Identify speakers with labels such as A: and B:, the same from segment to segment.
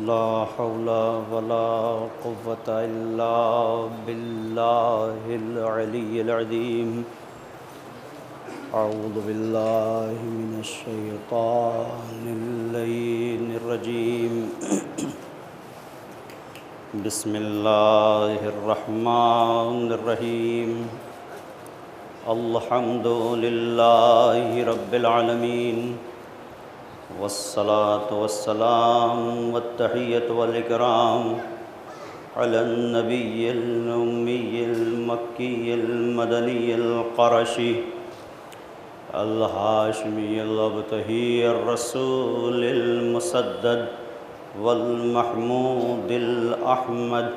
A: لا حول ولا قوة إلا بالله العلي العظيم. أعوذ بالله من الشيطان اللعين الرجيم. بسم الله الرحمن الرحيم. الحمد لله رب العالمين، والصلاة والسلام والتحية والإكرام على النبي الأمي المكي المدني القرشي الهاشمي الأبتهي الرسول المسدد والمحمود الأحمد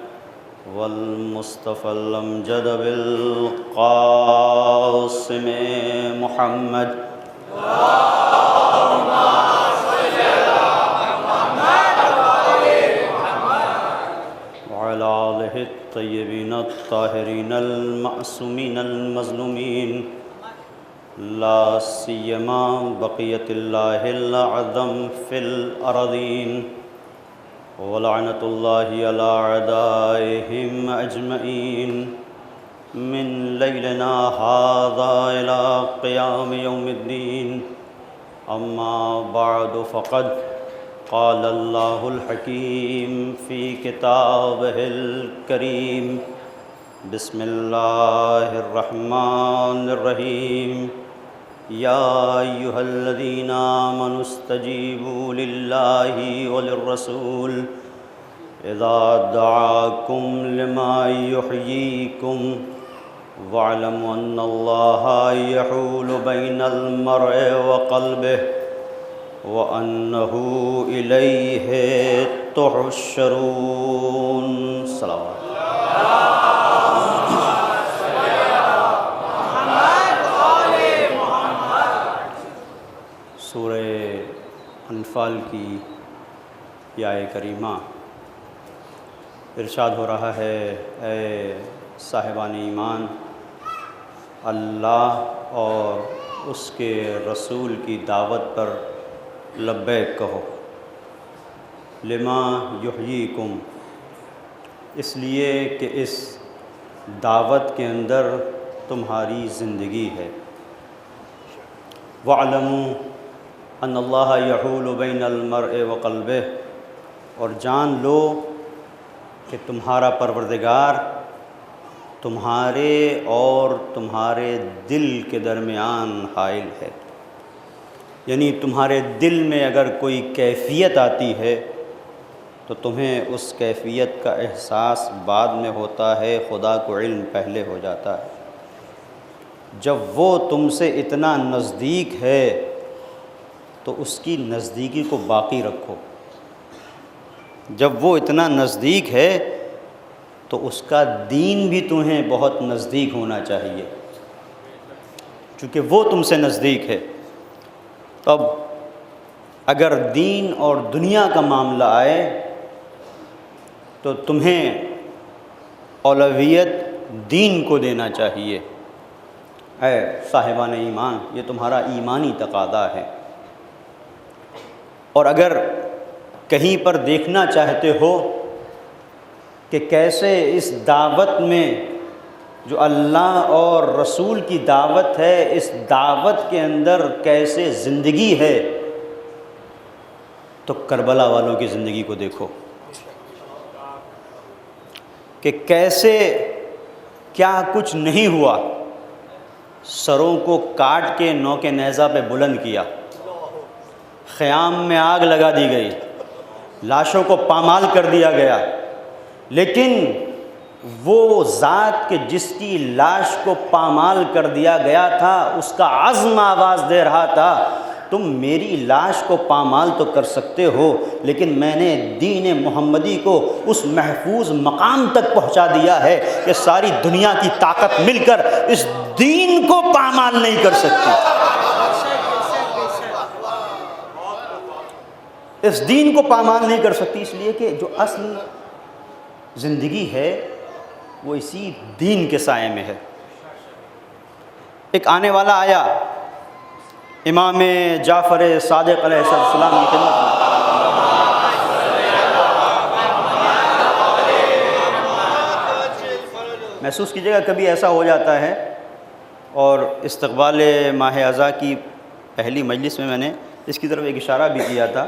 A: والمصطفى الأمجد بالقاسم محمد. وعلى آله الطيبين الطاهرين المعصومين المظلومين، لا سيما بقية الله الأعظم في الأرضين، ولعنة الله على أعدائهم أجمعين من ليلنا هذا إلى قيام يوم الدين. أما بعد، فقد قال الله الحكيم في كتابه الكريم. بسم الله الرحمن الرحيم. يا أيها الذين آمنوا استجيبوا لله وللرسول إذا دعاكم لما يحييكم واعلموا أن الله يحول بين المرء وقلبه وأنه إليه تحشرون. صلوات. سورہ انفال کی یہ آیہ کریمہ ارشاد ہو رہا ہے، اے صاحبان ایمان، اللہ اور اس کے رسول کی دعوت پر لبیک کہو. لما یحییکم، اس لیے کہ اس دعوت کے اندر تمہاری زندگی ہے. وَاعْلَمُوا أَنَّ اللَّهَ يَحُولُ بَيْنَ الْمَرْءِ وَقَلْبِهِ، اور جان لو کہ تمہارا پروردگار تمہارے اور تمہارے دل کے درمیان حائل ہے. یعنی تمہارے دل میں اگر کوئی کیفیت آتی ہے تو تمہیں اس کیفیت کا احساس بعد میں ہوتا ہے، خدا کو علم پہلے ہو جاتا ہے. جب وہ تم سے اتنا نزدیک ہے تو اس کی نزدیکی کو باقی رکھو. جب وہ اتنا نزدیک ہے تو اس کا دین بھی تمہیں بہت نزدیک ہونا چاہیے، چونکہ وہ تم سے نزدیک ہے. تب اگر دین اور دنیا کا معاملہ آئے تو تمہیں اولویت دین کو دینا چاہیے. اے صاحبان ایمان، یہ تمہارا ایمانی تقاضا ہے. اور اگر کہیں پر دیکھنا چاہتے ہو کہ کیسے اس دعوت میں جو اللہ اور رسول کی دعوت ہے، اس دعوت کے اندر کیسے زندگی ہے، تو کربلا والوں کی زندگی کو دیکھو کہ کیسے کیا کچھ نہیں ہوا. سروں کو کاٹ کے نوک نیزہ پہ بلند کیا، خیام میں آگ لگا دی گئی، لاشوں کو پامال کر دیا گیا، لیکن وہ ذات کہ جس کی لاش کو پامال کر دیا گیا تھا، اس کا عزم آواز دے رہا تھا، تم میری لاش کو پامال تو کر سکتے ہو، لیکن میں نے دین محمدی کو اس محفوظ مقام تک پہنچا دیا ہے کہ ساری دنیا کی طاقت مل کر اس دین کو پامال نہیں کر سکتی. اس دین کو پامال نہیں کر سکتی، اس لیے کہ جو اصل زندگی ہے وہ اسی دین کے سائے میں ہے. ایک آنے والا آیا امام جعفر صادق علیہ السلام کی خدمت میں. محسوس کیجیے گا کبھی ایسا ہو جاتا ہے، اور استقبال ماہ اعضاء کی پہلی مجلس میں نے اس کی طرف ایک اشارہ بھی کیا تھا،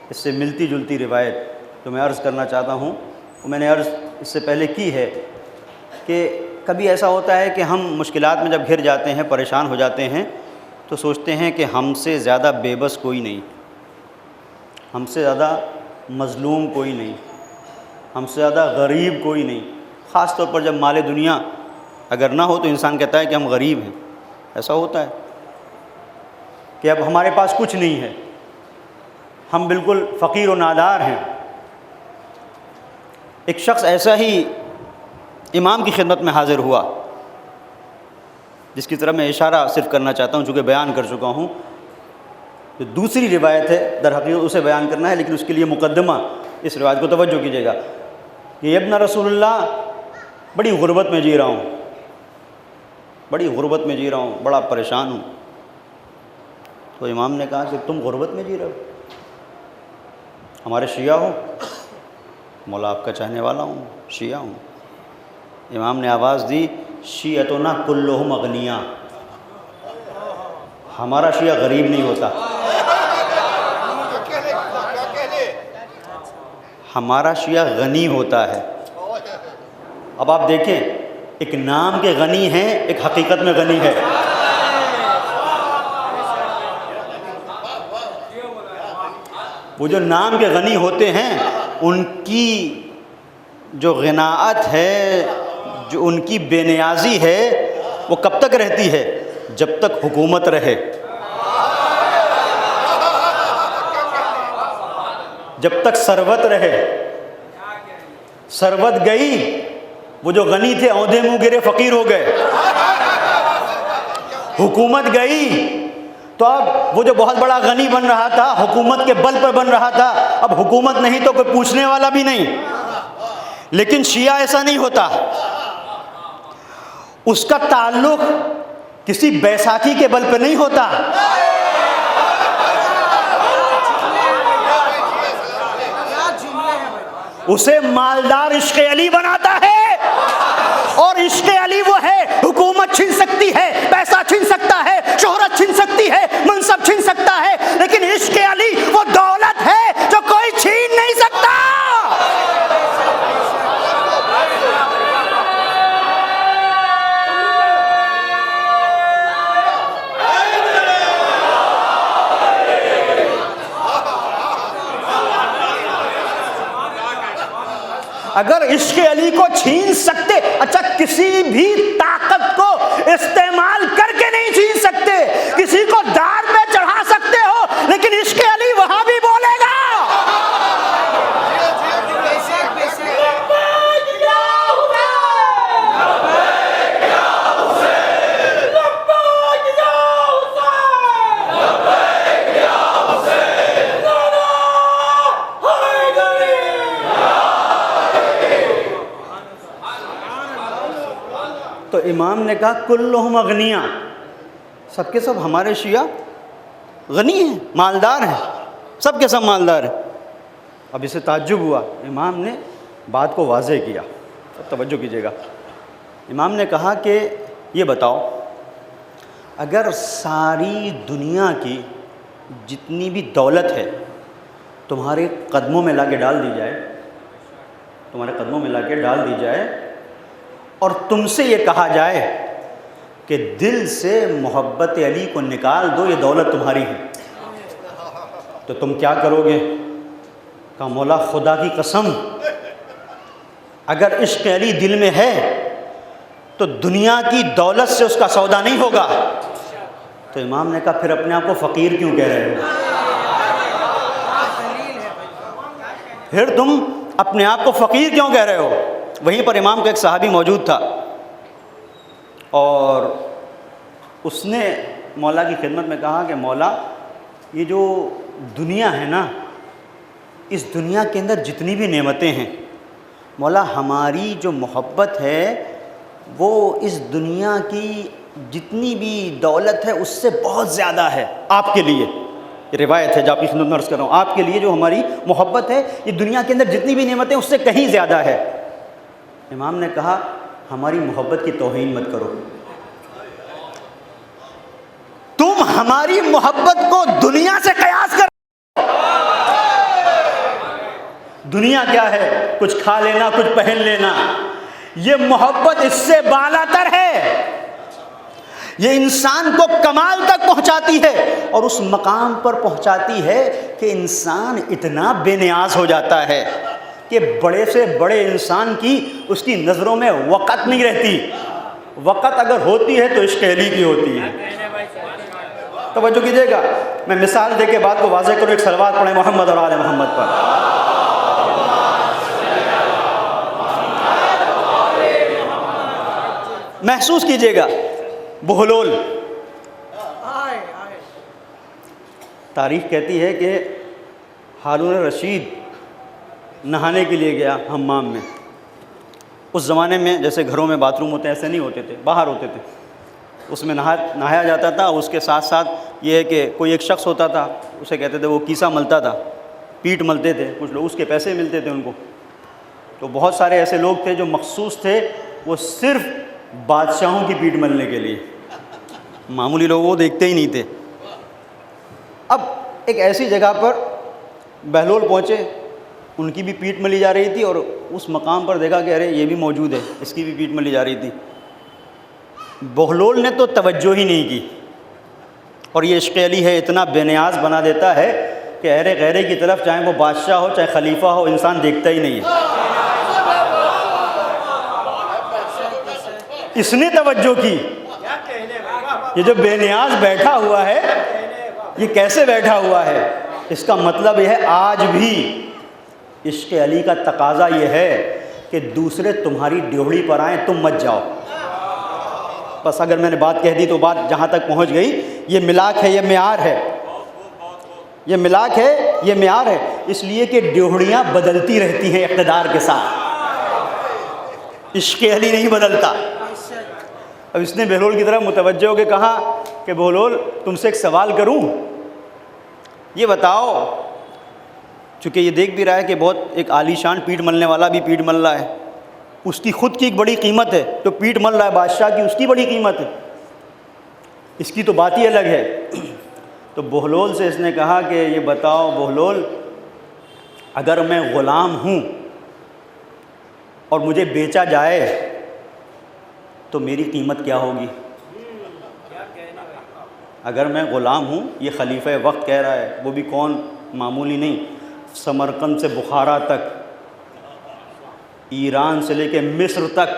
A: اس سے ملتی جلتی روایت جو میں عرض کرنا چاہتا ہوں، وہ میں نے عرض اس سے پہلے کی ہے کہ کبھی ایسا ہوتا ہے کہ ہم مشکلات میں جب گھر جاتے ہیں، پریشان ہو جاتے ہیں، تو سوچتے ہیں کہ ہم سے زیادہ بے بس کوئی نہیں، ہم سے زیادہ مظلوم کوئی نہیں، ہم سے زیادہ غریب کوئی نہیں۔ خاص طور پر جب مال دنیا اگر نہ ہو تو انسان کہتا ہے کہ ہم غریب ہیں۔ ایسا ہوتا ہے کہ اب ہمارے پاس کچھ نہیں ہے، ہم بالکل فقیر و نادار ہیں۔ ایک شخص ایسا ہی امام کی خدمت میں حاضر ہوا، جس کی طرف میں اشارہ صرف کرنا چاہتا ہوں چونکہ بیان کر چکا ہوں۔ جو دوسری روایت ہے در حقیقت اسے بیان کرنا ہے، لیکن اس کے لیے مقدمہ اس روایت کو توجہ کیجیے گا کہ ابن رسول اللہ بڑی غربت میں جی رہا ہوں، بڑی غربت میں جی رہا ہوں، بڑا پریشان ہوں۔ تو امام نے کہا کہ تم غربت میں جی رہے ہو؟ ہمارے شیعہ ہو؟ مولا آپ کا چاہنے والا ہوں، شیعہ ہوں۔ امام نے آواز دی، شیعتنا کلہم اغنیاء، ہمارا شیعہ غریب نہیں ہوتا، ہمارا شیعہ غنی ہوتا ہے۔ اب آپ دیکھیں، ایک نام کے غنی ہیں، ایک حقیقت میں غنی ہے۔ وہ جو نام کے غنی ہوتے ہیں ان کی جو غناعت ہے، جو ان کی بے نیازی ہے، وہ کب تک رہتی ہے؟ جب تک حکومت رہے، جب تک ثروت رہے۔ ثروت گئی، وہ جو غنی تھے اونھے منہ گرے فقیر ہو گئے۔ حکومت گئی تو اب وہ جو بہت بڑا غنی بن رہا تھا، حکومت کے بل پر بن رہا تھا، اب حکومت نہیں تو کوئی پوچھنے والا بھی نہیں۔ لیکن شیعہ ایسا نہیں ہوتا، اس کا تعلق کسی بیساکھی کے بل پہ نہیں ہوتا، اسے مالدار عشق علی بناتا ہے۔ اور عشق علی وہ ہے، حکومت چھن سکتی ہے، پیسہ چھن سکتا ہے، شہرت چھن سکتی ہے، منصب چھن سکتا ہے، لیکن عشق علی وہ دولت ہے جو کوئی چھین نہیں سکتا۔ اگر عشق علی کو چھین سکتے، اچھا کسی بھی طاقت کو استعمال کر کے نہیں چھین سکتے، کسی کو دار پہ چڑھا سکتے ہو، لیکن عشق علی وہاں بھی بولے گا۔ تو امام نے کہا کلہم اغنیاء، سب کے سب ہمارے شیعہ غنی ہیں، مالدار ہیں، سب کے سب مالدار ہیں۔ اب اسے تعجب ہوا، امام نے بات کو واضح کیا، توجہ کیجیے گا۔ امام نے کہا کہ یہ بتاؤ، اگر ساری دنیا کی جتنی بھی دولت ہے تمہارے قدموں میں لا کے ڈال دی جائے، تمہارے قدموں میں لا کے ڈال دی جائے، اور تم سے یہ کہا جائے کہ دل سے محبت علی کو نکال دو، یہ دولت تمہاری ہے، تو تم کیا کرو گے؟ کہا مولا خدا کی قسم، اگر عشق علی دل میں ہے تو دنیا کی دولت سے اس کا سودا نہیں ہوگا۔ تو امام نے کہا پھر اپنے آپ کو فقیر کیوں کہہ رہے ہو؟ پھر تم اپنے آپ کو فقیر کیوں کہہ رہے ہو؟ وہیں پر امام کا ایک صحابی موجود تھا، اور اس نے مولا کی خدمت میں کہا کہ مولا یہ جو دنیا ہے نا، اس دنیا کے اندر جتنی بھی نعمتیں ہیں، مولا ہماری جو محبت ہے وہ اس دنیا کی جتنی بھی دولت ہے اس سے بہت زیادہ ہے آپ کے لیے۔ یہ روایت ہے جو آپ کی خدمت میں عرض کر رہا ہوں، آپ کے لیے جو ہماری محبت ہے یہ دنیا کے اندر جتنی بھی نعمتیں اس سے کہیں زیادہ ہے۔ امام نے کہا ہماری محبت کی توہین مت کرو. تم ہماری محبت کو دنیا سے قیاس کر. دنیا کیا ہے؟ کچھ کھا لینا، کچھ پہن لینا. یہ محبت اس سے بالاتر ہے. یہ انسان کو کمال تک پہنچاتی ہے اور اس مقام پر پہنچاتی ہے کہ انسان اتنا بے نیاز ہو جاتا ہے کہ بڑے سے بڑے انسان کی اس کی نظروں میں وقت نہیں رہتی. وقت اگر ہوتی ہے تو عشق علی کی ہوتی ہے. توجہ کیجیے گا، میں مثال دے کے بات کو واضح کروں. ایک صلوات پڑھیں محمد اور آل محمد پر. محسوس کیجیے گا. بہلول، تاریخ کہتی ہے کہ ہارون رشید نہانے کے لیے گیا حمام میں. اس زمانے میں جیسے گھروں میں باتھ روم ہوتے ہیں ایسے نہیں ہوتے تھے، باہر ہوتے تھے. اس میں نہایا جاتا تھا. اس کے ساتھ ساتھ یہ ہے کہ کوئی ایک شخص ہوتا تھا، اسے کہتے تھے وہ کیسا ملتا تھا، پیٹ ملتے تھے کچھ لوگ، اس کے پیسے ملتے تھے ان کو. تو بہت سارے ایسے لوگ تھے جو مخصوص تھے، وہ صرف بادشاہوں کی پیٹ ملنے کے لیے. معمولی لوگ وہ دیکھتے ہی نہیں تھے. اب ایک ایسی جگہ پر بہلول پہنچے، ان کی بھی پیٹ ملی جا رہی تھی اور اس مقام پر دیکھا کہ ارے یہ بھی موجود ہے، اس کی بھی پیٹ ملی جا رہی تھی. بہلول نے تو توجہ ہی نہیں کی. اور یہ عشق علی ہے، اتنا بے نیاز بنا دیتا ہے کہ ارے غیرے کی طرف چاہے وہ بادشاہ ہو چاہے خلیفہ ہو، انسان دیکھتا ہی نہیں ہے. اس نے توجہ کی. یہ جو بے نیاز بیٹھا ہوا ہے، یہ کیسے بیٹھا ہوا ہے؟ اس کا مطلب یہ ہے آج بھی عشق علی کا تقاضا یہ ہے کہ دوسرے تمہاری ڈیوڑی پر آئیں، تم مت جاؤ. بس اگر میں نے بات کہہ دی تو بات جہاں تک پہنچ گئی. یہ ملاک ہے، یہ معیار ہے. یہ ملاک ہے، یہ معیار ہے. اس لیے کہ ڈیوڑیاں بدلتی رہتی ہیں اقتدار کے ساتھ. عشق علی نہیں بدلتا. اب اس نے بہلول کی طرف متوجہ ہو کے کہا کہ بہلول تم سے ایک سوال کروں، یہ بتاؤ، چونکہ یہ دیکھ بھی رہا ہے کہ بہت ایک عالی شان پیٹ ملنے والا بھی پیٹ مل رہا ہے. اس کی خود کی ایک بڑی قیمت ہے، جو پیٹ مل رہا ہے بادشاہ کی، اس کی بڑی قیمت ہے. اس کی تو بات ہی الگ ہے. تو بہلول سے اس نے کہا کہ یہ بتاؤ بہلول، اگر میں غلام ہوں اور مجھے بیچا جائے تو میری قیمت کیا ہوگی؟ اگر میں غلام ہوں، یہ خلیفہ وقت کہہ رہا ہے، وہ بھی کون؟ معمولی نہیں. سمرقند سے بخارا تک، ایران سے لے کے مصر تک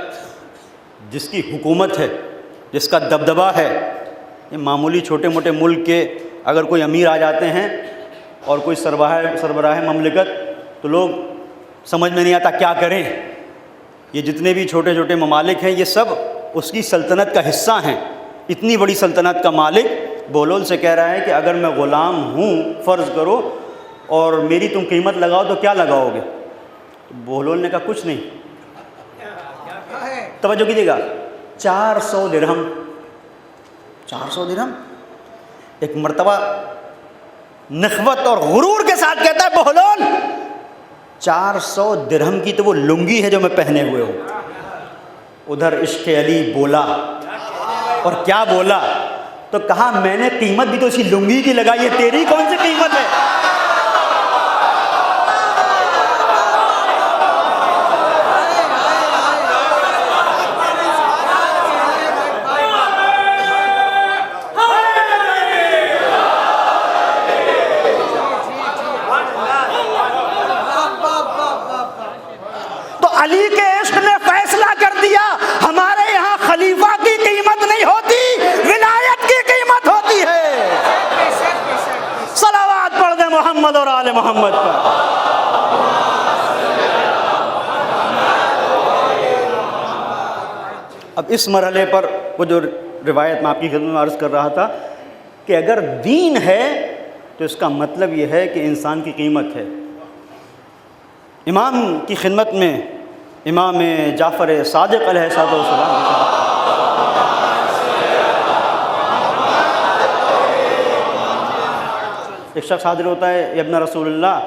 A: جس کی حکومت ہے، جس کا دبدبہ ہے. یہ معمولی چھوٹے موٹے ملک کے اگر کوئی امیر آ جاتے ہیں اور کوئی سربراہ مملکت، تو لوگ سمجھ میں نہیں آتا کیا کریں. یہ جتنے بھی چھوٹے چھوٹے ممالک ہیں، یہ سب اس کی سلطنت کا حصہ ہیں. اتنی بڑی سلطنت کا مالک بہلول سے کہہ رہا ہے کہ اگر میں غلام ہوں، فرض کرو، اور میری تم قیمت لگاؤ تو کیا لگاؤ گے؟ بہلول نے کہا کچھ نہیں. توجہ کیجیے گا، 400 درہم. 400 درہم. ایک مرتبہ نخوت اور غرور کے ساتھ کہتا ہے بہلول 400 درہم کی تو وہ لنگی ہے جو میں پہنے ہوئے ہوں. ادھر عشق علی بولا، اور کیا بولا؟ تو کہا میں نے قیمت بھی تو اسی لنگی کی لگائی ہے، تیری کون سی قیمت ہے؟ تو علی کے عشق نے فیصلہ کر دیا، ہمارے یہاں خلیفہ کی قیمت نہیں ہوتی، ولایت کی قیمت ہوتی ہے. صلوات پڑھ دیں محمد اور آل محمد پر. اب اس مرحلے پر وہ جو روایت میں آپ کی خدمت میں عرض کر رہا تھا کہ اگر دین ہے تو اس کا مطلب یہ ہے کہ انسان کی قیمت ہے. امام کی خدمت میں امام جعفر صادق علیہ السلام ایک شخص حاضر ہوتا ہے، ابن رسول اللہ،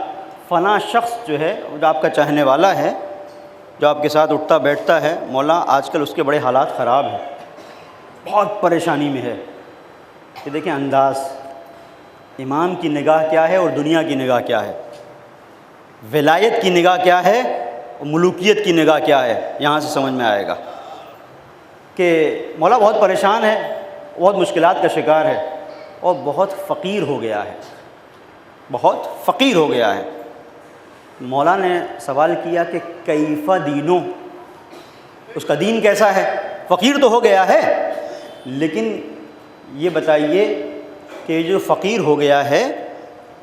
A: فلاں شخص جو ہے جو آپ کا چاہنے والا ہے، جو آپ کے ساتھ اٹھتا بیٹھتا ہے، مولا آج کل اس کے بڑے حالات خراب ہیں، بہت پریشانی میں ہے. کہ دیکھیں انداز، امام کی نگاہ کیا ہے اور دنیا کی نگاہ کیا ہے، ولایت کی نگاہ کیا ہے اور ملوکیت کی نگاہ کیا ہے. یہاں سے سمجھ میں آئے گا کہ مولا بہت پریشان ہے، بہت مشکلات کا شکار ہے اور بہت فقیر ہو گیا ہے، بہت فقیر ہو گیا ہے. مولا نے سوال کیا کہ کیف دینو، اس کا دین کیسا ہے؟ فقیر تو ہو گیا ہے، لیکن یہ بتائیے کہ جو فقیر ہو گیا ہے،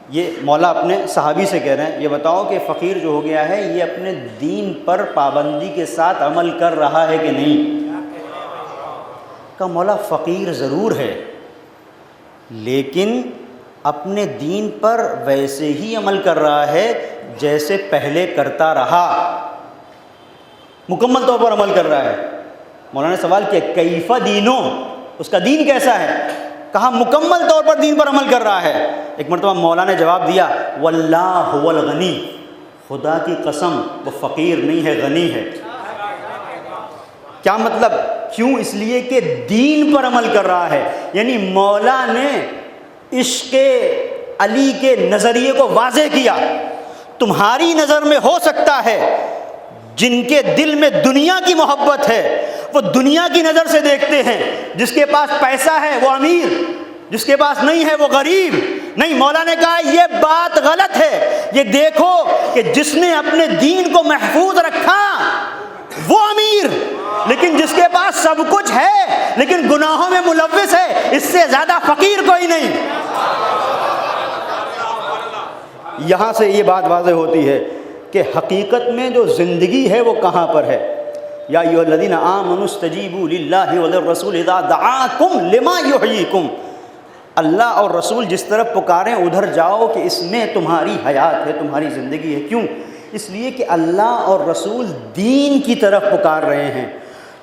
A: یہ مولا اپنے صحابی سے کہہ رہے ہیں، یہ بتاؤ کہ فقیر جو ہو گیا ہے یہ اپنے دین پر پابندی کے ساتھ عمل کر رہا ہے کہ نہیں؟ کہ مولا فقیر ضرور ہے لیکن اپنے دین پر ویسے ہی عمل کر رہا ہے جیسے پہلے کرتا رہا، مکمل طور پر عمل کر رہا ہے. مولانا نے سوال کیا کیف دینو، اس کا دین کیسا ہے؟ کہا مکمل طور پر دین پر عمل کر رہا ہے. ایک مرتبہ مولا نے جواب دیا واللہ هو الغنی، خدا کی قسم وہ فقیر نہیں ہے، غنی ہے. کیا مطلب؟ کیوں؟ اس لیے کہ دین پر عمل کر رہا ہے. یعنی مولا نے عشق علی کے نظریے کو واضح کیا. تمہاری نظر میں ہو سکتا ہے جن کے دل میں دنیا کی محبت ہے وہ دنیا کی نظر سے دیکھتے ہیں، جس کے پاس پیسہ ہے وہ امیر، جس کے پاس نہیں ہے وہ غریب. نہیں، مولا نے کہا یہ بات غلط ہے. یہ دیکھو کہ جس نے اپنے دین کو محفوظ رکھا وہ امیر، لیکن جس کے پاس سب کچھ ہے لیکن گناہوں میں ملوث ہے، اس سے زیادہ فقیر کوئی نہیں. یہاں سے یہ بات واضح ہوتی ہے کہ حقیقت میں جو زندگی ہے وہ کہاں پر ہے. یا ایھا الذین آمنوا استجیبوا للہ وللرسول اذا دعاکم لما یحییکم، اللہ اور رسول جس طرف پکاریں ادھر جاؤ کہ اس میں تمہاری حیات ہے، تمہاری زندگی ہے. کیوں؟ اس لیے کہ اللہ اور رسول دین کی طرف پکار رہے ہیں.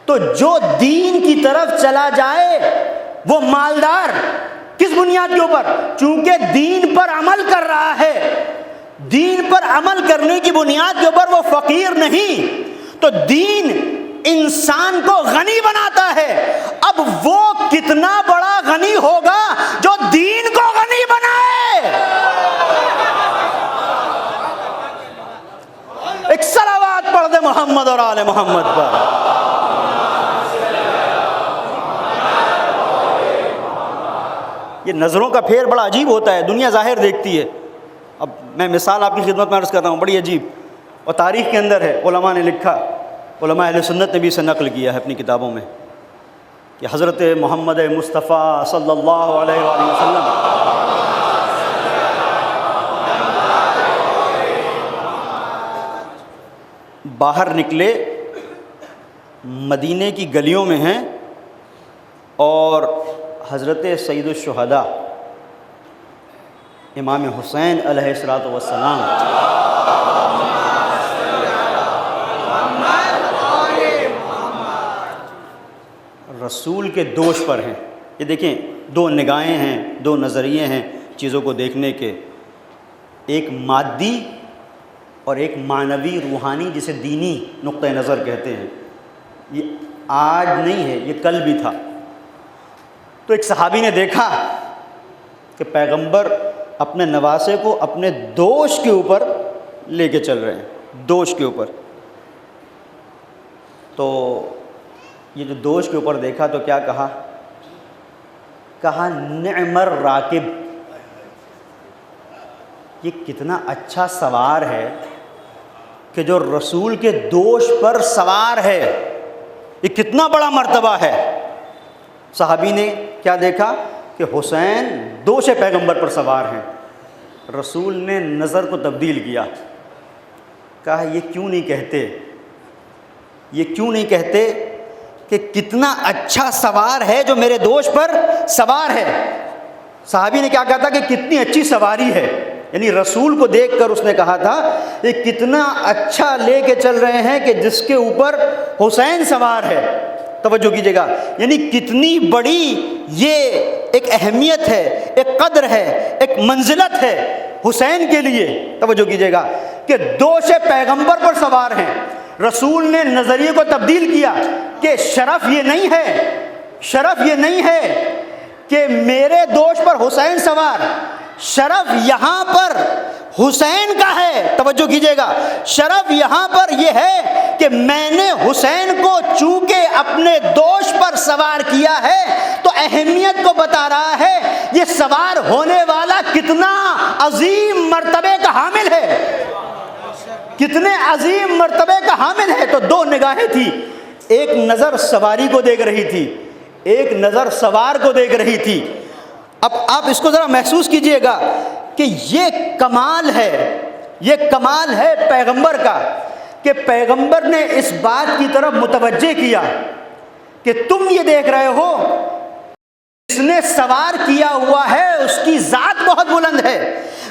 A: تو جو دین کی طرف چلا جائے وہ مالدار. کس بنیاد کے اوپر؟ چونکہ دین پر عمل کر رہا ہے، دین پر عمل کرنے کی بنیاد کے اوپر وہ فقیر نہیں. تو دین انسان کو غنی بناتا ہے. اب وہ کتنا بڑا غنی ہوگا جو دین کو غنی بنائے. ایک صلوات پڑھ دے محمد اور آل محمد پر. یہ نظروں کا پھیر بڑا عجیب ہوتا ہے، دنیا ظاہر دیکھتی ہے. اب میں مثال آپ کی خدمت میں عرض کر رہا ہوں، بڑی عجیب، اور تاریخ کے اندر ہے، علماء نے لکھا، علماء اہل سنت نے بھی اسے نقل کیا ہے اپنی کتابوں میں، کہ حضرت محمد مصطفیٰ صلی اللہ علیہ وآلہ وسلم باہر نکلے، مدینے کی گلیوں میں ہیں، اور حضرت سید الشہداء امام حسین علیہ السلام رسول کے دوش پر ہیں. یہ دیکھیں، دو نگاہیں ہیں، دو نظریے ہیں چیزوں کو دیکھنے کے، ایک مادی اور ایک معنوی روحانی، جسے دینی نقطہ نظر کہتے ہیں. یہ آج نہیں ہے، یہ کل بھی تھا. تو ایک صحابی نے دیکھا کہ پیغمبر اپنے نواسے کو اپنے دوش کے اوپر لے کے چل رہے ہیں، دوش کے اوپر. تو یہ جو دوش کے اوپر دیکھا تو کیا کہا؟ کہا نعم الراکب، یہ کتنا اچھا سوار ہے کہ جو رسول کے دوش پر سوار ہے، یہ کتنا بڑا مرتبہ ہے. صحابی نے کیا دیکھا کہ حسین دوش پیغمبر پر سوار ہیں. رسول نے نظر کو تبدیل کیا، کہا یہ کیوں نہیں کہتے، یہ کیوں نہیں کہتے کہ کتنا اچھا سوار ہے جو میرے دوش پر سوار ہے. صحابی نے کیا کہا تھا کہ کتنی اچھی سواری ہے، یعنی رسول کو دیکھ کر اس نے کہا تھا یہ کتنا اچھا لے کے چل رہے ہیں کہ جس کے اوپر حسین سوار ہے. توجہ کیجیے گا، یعنی کتنی بڑی یہ ایک اہمیت ہے، ایک قدر ہے، ایک منزلت ہے حسین کے لیے. توجہ کیجیے گا کہ دوش پیغمبر پر سوار ہیں. رسول نے نظریے کو تبدیل کیا کہ شرف یہ نہیں ہے کہ میرے دوش پر حسین سوار، شرف یہاں پر حسین کا ہے۔ توجہ کیجئے گا، شرف یہاں پر یہ ہے کہ میں نے حسین کو چونکہ اپنے دوش پر سوار کیا ہے تو اہمیت کو بتا رہا ہے یہ سوار ہونے والا کتنا عظیم مرتبے کا حامل ہے، کتنے عظیم مرتبے کا حامل ہے۔ تو دو نگاہیں تھی، ایک نظر سواری کو دیکھ رہی تھی، ایک نظر سوار کو دیکھ رہی تھی۔ اب آپ اس کو ذرا محسوس کیجئے گا کہ یہ کمال ہے پیغمبر کا، کہ پیغمبر نے اس بات کی طرف متوجہ کیا کہ تم یہ دیکھ رہے ہو جس نے سوار کیا ہوا ہے اس کی ذات بہت بلند ہے،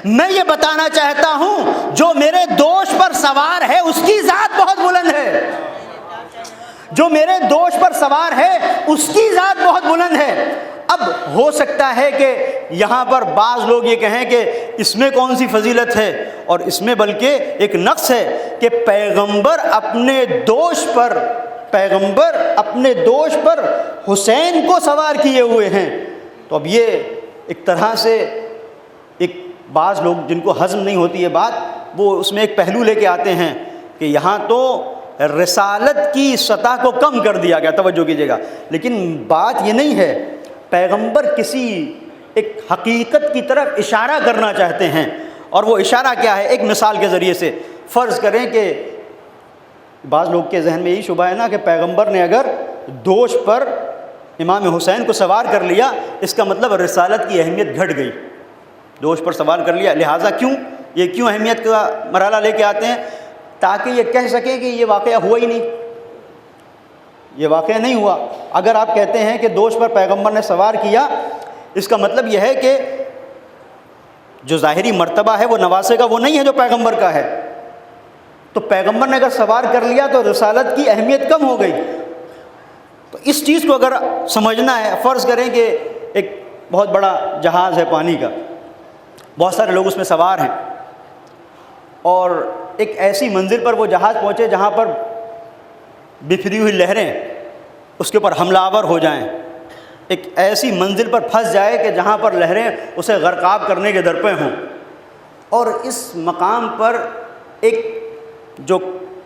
A: میں یہ بتانا چاہتا ہوں جو میرے دوش پر سوار ہے اس کی ذات بہت بلند ہے، جو میرے دوش پر سوار ہے اس کی ذات بہت بلند ہے۔ اب ہو سکتا ہے کہ یہاں پر بعض لوگ یہ کہیں کہ اس میں کون سی فضیلت ہے، اور اس میں بلکہ ایک نقص ہے کہ پیغمبر اپنے دوش پر حسین کو سوار کیے ہوئے ہیں۔ تو اب یہ ایک طرح سے ایک بعض لوگ جن کو ہضم نہیں ہوتی یہ بات، وہ اس میں ایک پہلو لے کے آتے ہیں کہ یہاں تو رسالت کی سطح کو کم کر دیا گیا۔ توجہ کیجیے گا، لیکن بات یہ نہیں ہے، پیغمبر کسی ایک حقیقت کی طرف اشارہ کرنا چاہتے ہیں، اور وہ اشارہ کیا ہے؟ ایک مثال کے ذریعے سے فرض کریں کہ بعض لوگ کے ذہن میں یہی شبہ ہے نا کہ پیغمبر نے اگر دوش پر امام حسین کو سوار کر لیا اس کا مطلب رسالت کی اہمیت گھٹ گئی، دوش پر سوار کر لیا، لہٰذا کیوں اہمیت کا مرحلہ لے کے آتے ہیں؟ تاکہ یہ کہہ سکیں کہ یہ واقعہ ہوا ہی نہیں، یہ واقعہ نہیں ہوا۔ اگر آپ کہتے ہیں کہ دوش پر پیغمبر نے سوار کیا، اس کا مطلب یہ ہے کہ جو ظاہری مرتبہ ہے وہ نواسے کا وہ نہیں ہے جو پیغمبر کا ہے، تو پیغمبر نے اگر سوار کر لیا تو رسالت کی اہمیت کم ہو گئی۔ تو اس چیز کو اگر سمجھنا ہے، فرض کریں کہ ایک بہت بڑا جہاز ہے پانی کا، بہت سارے لوگ اس میں سوار ہیں، اور ایک ایسی منزل پر وہ جہاز پہنچے جہاں پر بکھری ہوئی لہریں اس کے اوپر حملہ آور ہو جائیں، ایک ایسی منزل پر پھنس جائے کہ جہاں پر لہریں اسے غرقاب کرنے کے درپے ہوں، اور اس مقام پر ایک جو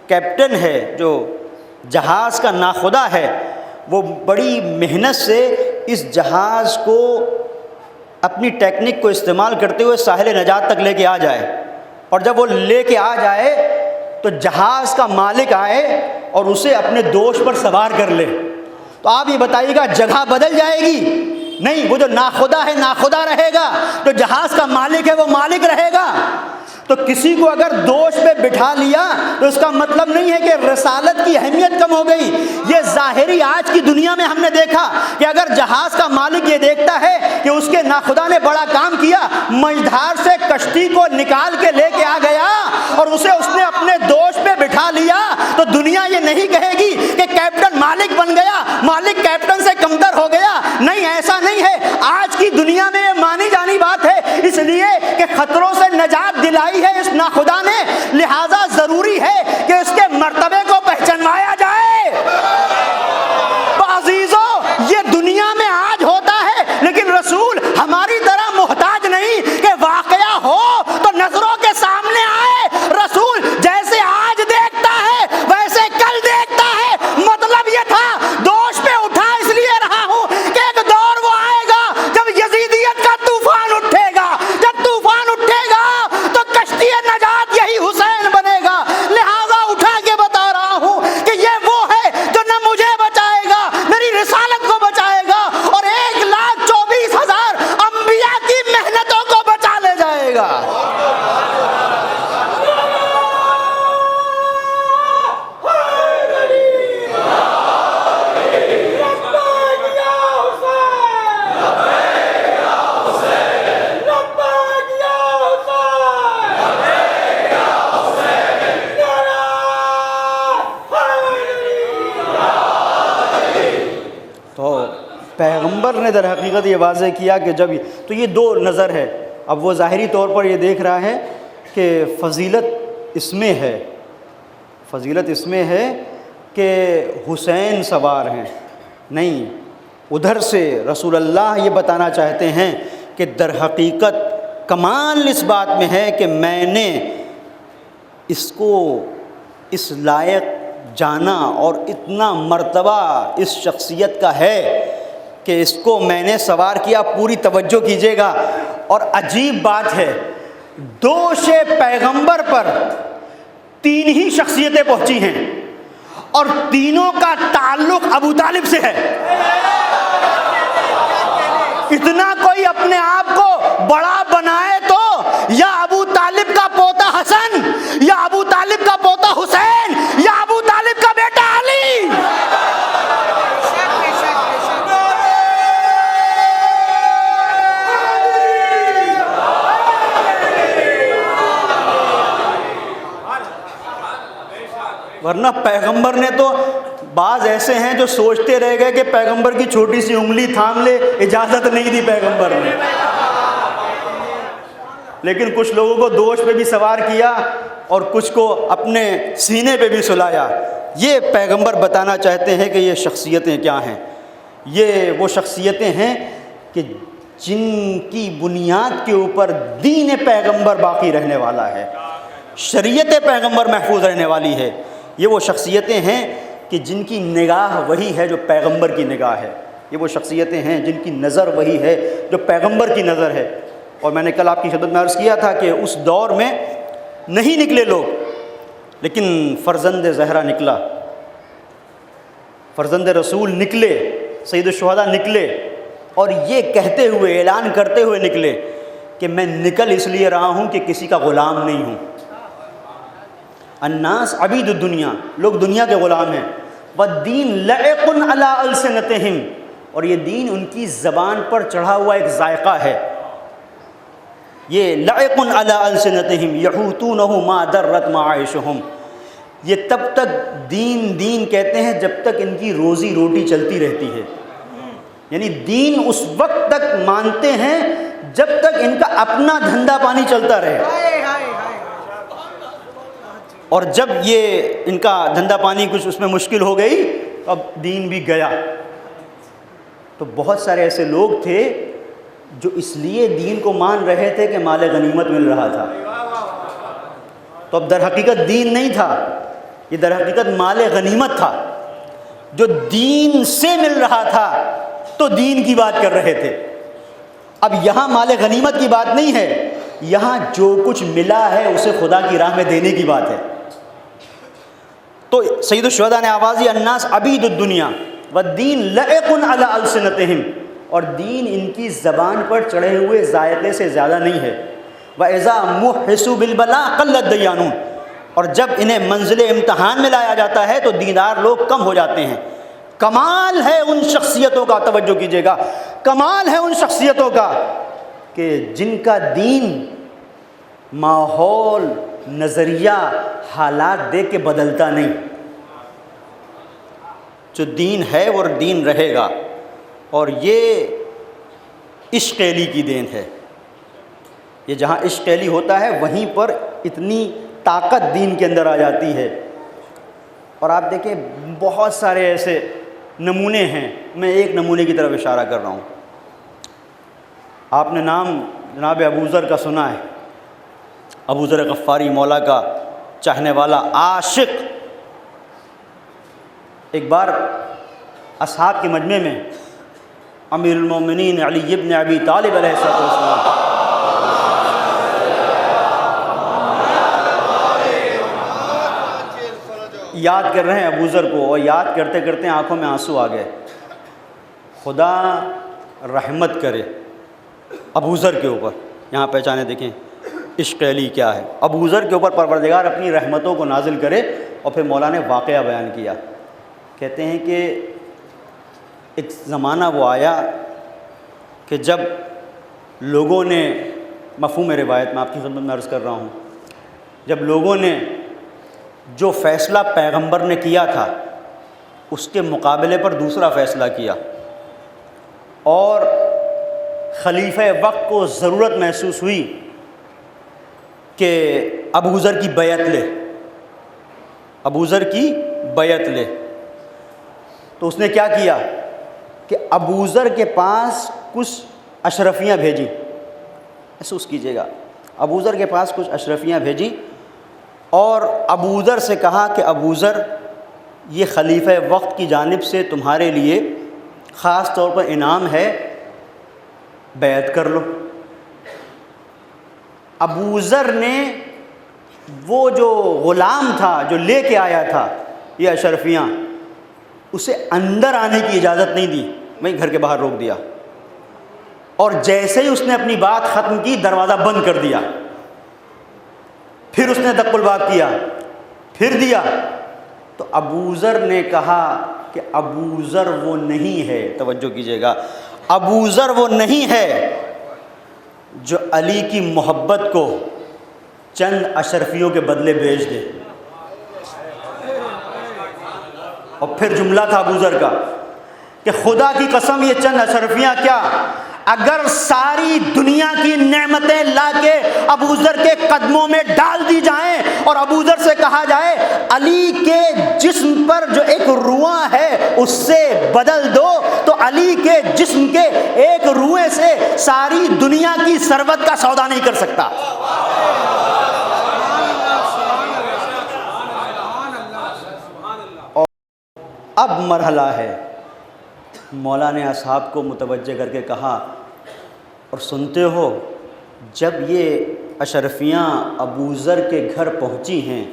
A: کیپٹن ہے، جو جہاز کا ناخدا ہے، وہ بڑی محنت سے اس جہاز کو اپنی ٹیکنک کو استعمال کرتے ہوئے ساحل نجات تک لے کے آ جائے، اور جب وہ لے کے آ جائے تو جہاز کا مالک آئے اور اسے اپنے دوش پر سوار کر لے، تو آپ یہ بتائیے گا جگہ بدل جائے گی؟ نہیں، وہ جو ناخدا ہے ناخدا رہے گا، جو جہاز کا مالک ہے وہ مالک رہے گا۔ تو کسی کو اگر دوش پہ بٹھا لیا تو اس کا مطلب نہیں ہے کہ رسالت کی اہمیت کم ہو گئی۔ یہ ظاہری آج کی دنیا میں ہم نے دیکھا کہ اگر جہاز کا مالک یہ دیکھتا ہے کہ اس کے ناخدا نے بڑا کام کیا، مجھدار سے کشتی کو نکال کے لے کے آ گیا اور اسے اس نے اپنے دوش پہ بٹھا لیا، تو دنیا یہ نہیں کہے گی کہ کیپٹن مالک بن گیا، مالک کیپٹن سے کمتر ہو گیا۔ نہیں، ایسا نہیں ہے۔ آج کی دنیا میں یہ مانی جانی بات ہے، اس لیے کہ خطروں سے نجات دلائی ہے اس ناخدا نے، لہذا ضروری ہے کہ اس کے مرتبے کو پہچانوایا جائے۔ عزیزو، یہ دنیا میں آج ہوتا ہے، لیکن رسول ہماری طرح محتاج نہیں کہ واقعہ ہو تو نظروں کے سامنے آئے۔ رسول جیسے آج دیکھتا ہے ویسے کل دیکھتا ہے۔ مطلب یہ تھا دوش پہ اٹھا اس لیے رہا ہوں کہ ایک دور وہ آئے گا جب یزیدیت کا طوفان اٹھے گا، جب طوفان اٹھے گا تو کشتی نجات یہی حسین بنے گا۔ لہذا اٹھا کے بتا رہا ہوں کہ یہ وہ ہے جو نہ مجھے بچائے گا، میری رسالت کو بچائے گا، اور 1,24,000 انبیاء کی محنتوں کو بچا لے جائے گا۔ پیغمبر نے در حقیقت یہ واضح کیا کہ جب تو یہ دو نظر ہے۔ اب وہ ظاہری طور پر یہ دیکھ رہا ہے کہ فضیلت اس میں ہے، فضیلت اس میں ہے کہ حسین سوار ہیں، نہیں، ادھر سے رسول اللہ یہ بتانا چاہتے ہیں کہ در حقیقت کمال اس بات میں ہے کہ میں نے اس کو اس لائق جانا اور اتنا مرتبہ اس شخصیت کا ہے کہ اس کو میں نے سوار کیا۔ پوری توجہ کیجیے گا۔ اور عجیب بات ہے، دوش پیغمبر پر 3 ہی شخصیتیں پہنچی ہیں اور تینوں کا تعلق ابو طالب سے ہے۔ اتنا کوئی اپنے آپ کو بڑا بنائے تو یا ابو طالب کا پوتا حسن، یا ابو طالب کا پوتا حسین، یا ابو طالب کا بیٹا علی۔ ورنہ پیغمبر نے تو بعض ایسے ہیں جو سوچتے رہ گئے کہ پیغمبر کی چھوٹی سی انگلی تھام لے، اجازت نہیں دی پیغمبر نے، لیکن کچھ لوگوں کو دوش پہ بھی سوار کیا اور کچھ کو اپنے سینے پہ بھی سلایا۔ یہ پیغمبر بتانا چاہتے ہیں کہ یہ شخصیتیں کیا ہیں۔ یہ وہ شخصیتیں ہیں کہ جن کی بنیاد کے اوپر دین پیغمبر باقی رہنے والا ہے، شریعت پیغمبر محفوظ رہنے والی ہے۔ یہ وہ شخصیتیں ہیں کہ جن کی نگاہ وہی ہے جو پیغمبر کی نگاہ ہے۔ یہ وہ شخصیتیں ہیں جن کی نظر وہی ہے جو پیغمبر کی نظر ہے۔ اور میں نے کل آپ کی خدمت میں عرض کیا تھا کہ اس دور میں نہیں نکلے لوگ، لیکن فرزند زہرا نکلا، فرزند رسول نکلے، سید الشہداء نکلے، اور یہ کہتے ہوئے، اعلان کرتے ہوئے نکلے کہ میں نکل اس لیے رہا ہوں کہ کسی کا غلام نہیں ہوں۔ الناس عبید الدنیا، لوگ دنیا کے غلام ہیں۔ والدین لائق علی السنتہم، اور یہ دین ان کی زبان پر چڑھا ہوا ایک ذائقہ ہے۔ یہ لائق علی السنتہم یحوتونہ ما درت معاشہم، یہ تب تک دین دین کہتے ہیں جب تک ان کی روزی روٹی چلتی رہتی ہے، یعنی دین اس وقت تک مانتے ہیں جب تک ان کا اپنا دھندا پانی چلتا رہے، اور جب یہ ان کا دھندا پانی کچھ اس میں مشکل ہو گئی تو اب دین بھی گیا۔ تو بہت سارے ایسے لوگ تھے جو اس لیے دین کو مان رہے تھے کہ مال غنیمت مل رہا تھا، تو اب در حقیقت دین نہیں تھا، یہ در حقیقت مال غنیمت تھا جو دین سے مل رہا تھا، تو دین کی بات کر رہے تھے۔ اب یہاں مال غنیمت کی بات نہیں ہے، یہاں جو کچھ ملا ہے اسے خدا کی راہ میں دینے کی بات ہے۔ تو سید الشہداء نے آواز دی الناس عبید الدنیا والدین لائق علی السنتہم، اور دین ان کی زبان پر چڑھے ہوئے ذائقے سے زیادہ نہیں ہے۔ وَإِذَا مُحِّسُوا بِالْبَلَاءِ قَلَّ الدَّيَّانُونَ، اور جب انہیں منزل امتحان میں لایا جاتا ہے تو دیندار لوگ کم ہو جاتے ہیں۔ کمال ہے ان شخصیتوں کا، توجہ کیجیے گا، کمال ہے ان شخصیتوں کا کہ جن کا دین ماحول، نظریہ، حالات دیکھ کے بدلتا نہیں۔ جو دین ہے وہ دین رہے گا، اور یہ عشق علی کی دین ہے۔ یہ جہاں عشق علی ہوتا ہے وہیں پر اتنی طاقت دین کے اندر آ جاتی ہے۔ اور آپ دیکھیں بہت سارے ایسے نمونے ہیں، میں ایک نمونے کی طرف اشارہ کر رہا ہوں۔ آپ نے نام جناب ابو ذر کا سنا ہے، ابو ذر غفاری مولا کا چاہنے والا عاشق۔ ایک بار اصحاب کے مجمع میں امیر المومنین علی ابن ابی طالب علیہ السلام یاد کر رہے ہیں ابو ذر کو، اور یاد کرتے کرتے آنکھوں میں آنسو آ گئے۔ خدا رحمت کرے ابو ذر کے اوپر۔ یہاں پہچانے دیکھیں عشق علی کیا ہے۔ ابو ذر کے اوپر پروردگار اپنی رحمتوں کو نازل کرے۔ اور پھر مولا نے واقعہ بیان کیا، کہتے ہیں کہ ایک زمانہ وہ آیا کہ جب لوگوں نے، مفہوم روایت میں آپ کی خدمت میں عرض کر رہا ہوں، جب لوگوں نے جو فیصلہ پیغمبر نے کیا تھا اس کے مقابلے پر دوسرا فیصلہ کیا، اور خلیفہ وقت کو ضرورت محسوس ہوئی کہ ابو ذر کی بیعت لے، ابو ذر کی بیعت لے۔ تو اس نے کیا کیا کہ ابو ذر کے پاس کچھ اشرفیاں بھیجی، محسوس کیجیے گا، ابو ذر کے پاس کچھ اشرفیاں بھیجی اور ابو ذر سے کہا کہ ابو ذر یہ خلیفہ وقت کی جانب سے تمہارے لیے خاص طور پر انعام ہے، بیعت کر لو۔ ابو ذر نے وہ جو غلام تھا جو لے کے آیا تھا یہ اشرفیاں، اسے اندر آنے کی اجازت نہیں دی، وہیں گھر کے باہر روک دیا، اور جیسے ہی اس نے اپنی بات ختم کی دروازہ بند کر دیا۔ پھر اس نے دق الباب کیا، پھر دیا، تو ابو ذر نے کہا کہ ابو ذر وہ نہیں ہے، توجہ کیجیے گا، ابو ذر وہ نہیں ہے جو علی کی محبت کو چند اشرفیوں کے بدلے بیچ دے۔ اور پھر جملہ تھا ابو ذر کا کہ خدا کی قسم یہ چند اشرفیاں کیا، اگر ساری دنیا کی نعمتیں لا کے ابو ذر کے قدموں میں ڈال دی جائیں اور ابو ذر سے کہا جائے علی کے جسم پر جو ایک روواں ہے اس سے بدل دو، تو علی کے جسم کے ایک روئے سے ساری دنیا کی ثروت کا سودا نہیں کر سکتا۔ اب مرحلہ ہے، مولا نے اصحاب کو متوجہ کر کے کہا، اور سنتے ہو جب یہ اشرفیاں ابو ذر کے گھر پہنچی ہیں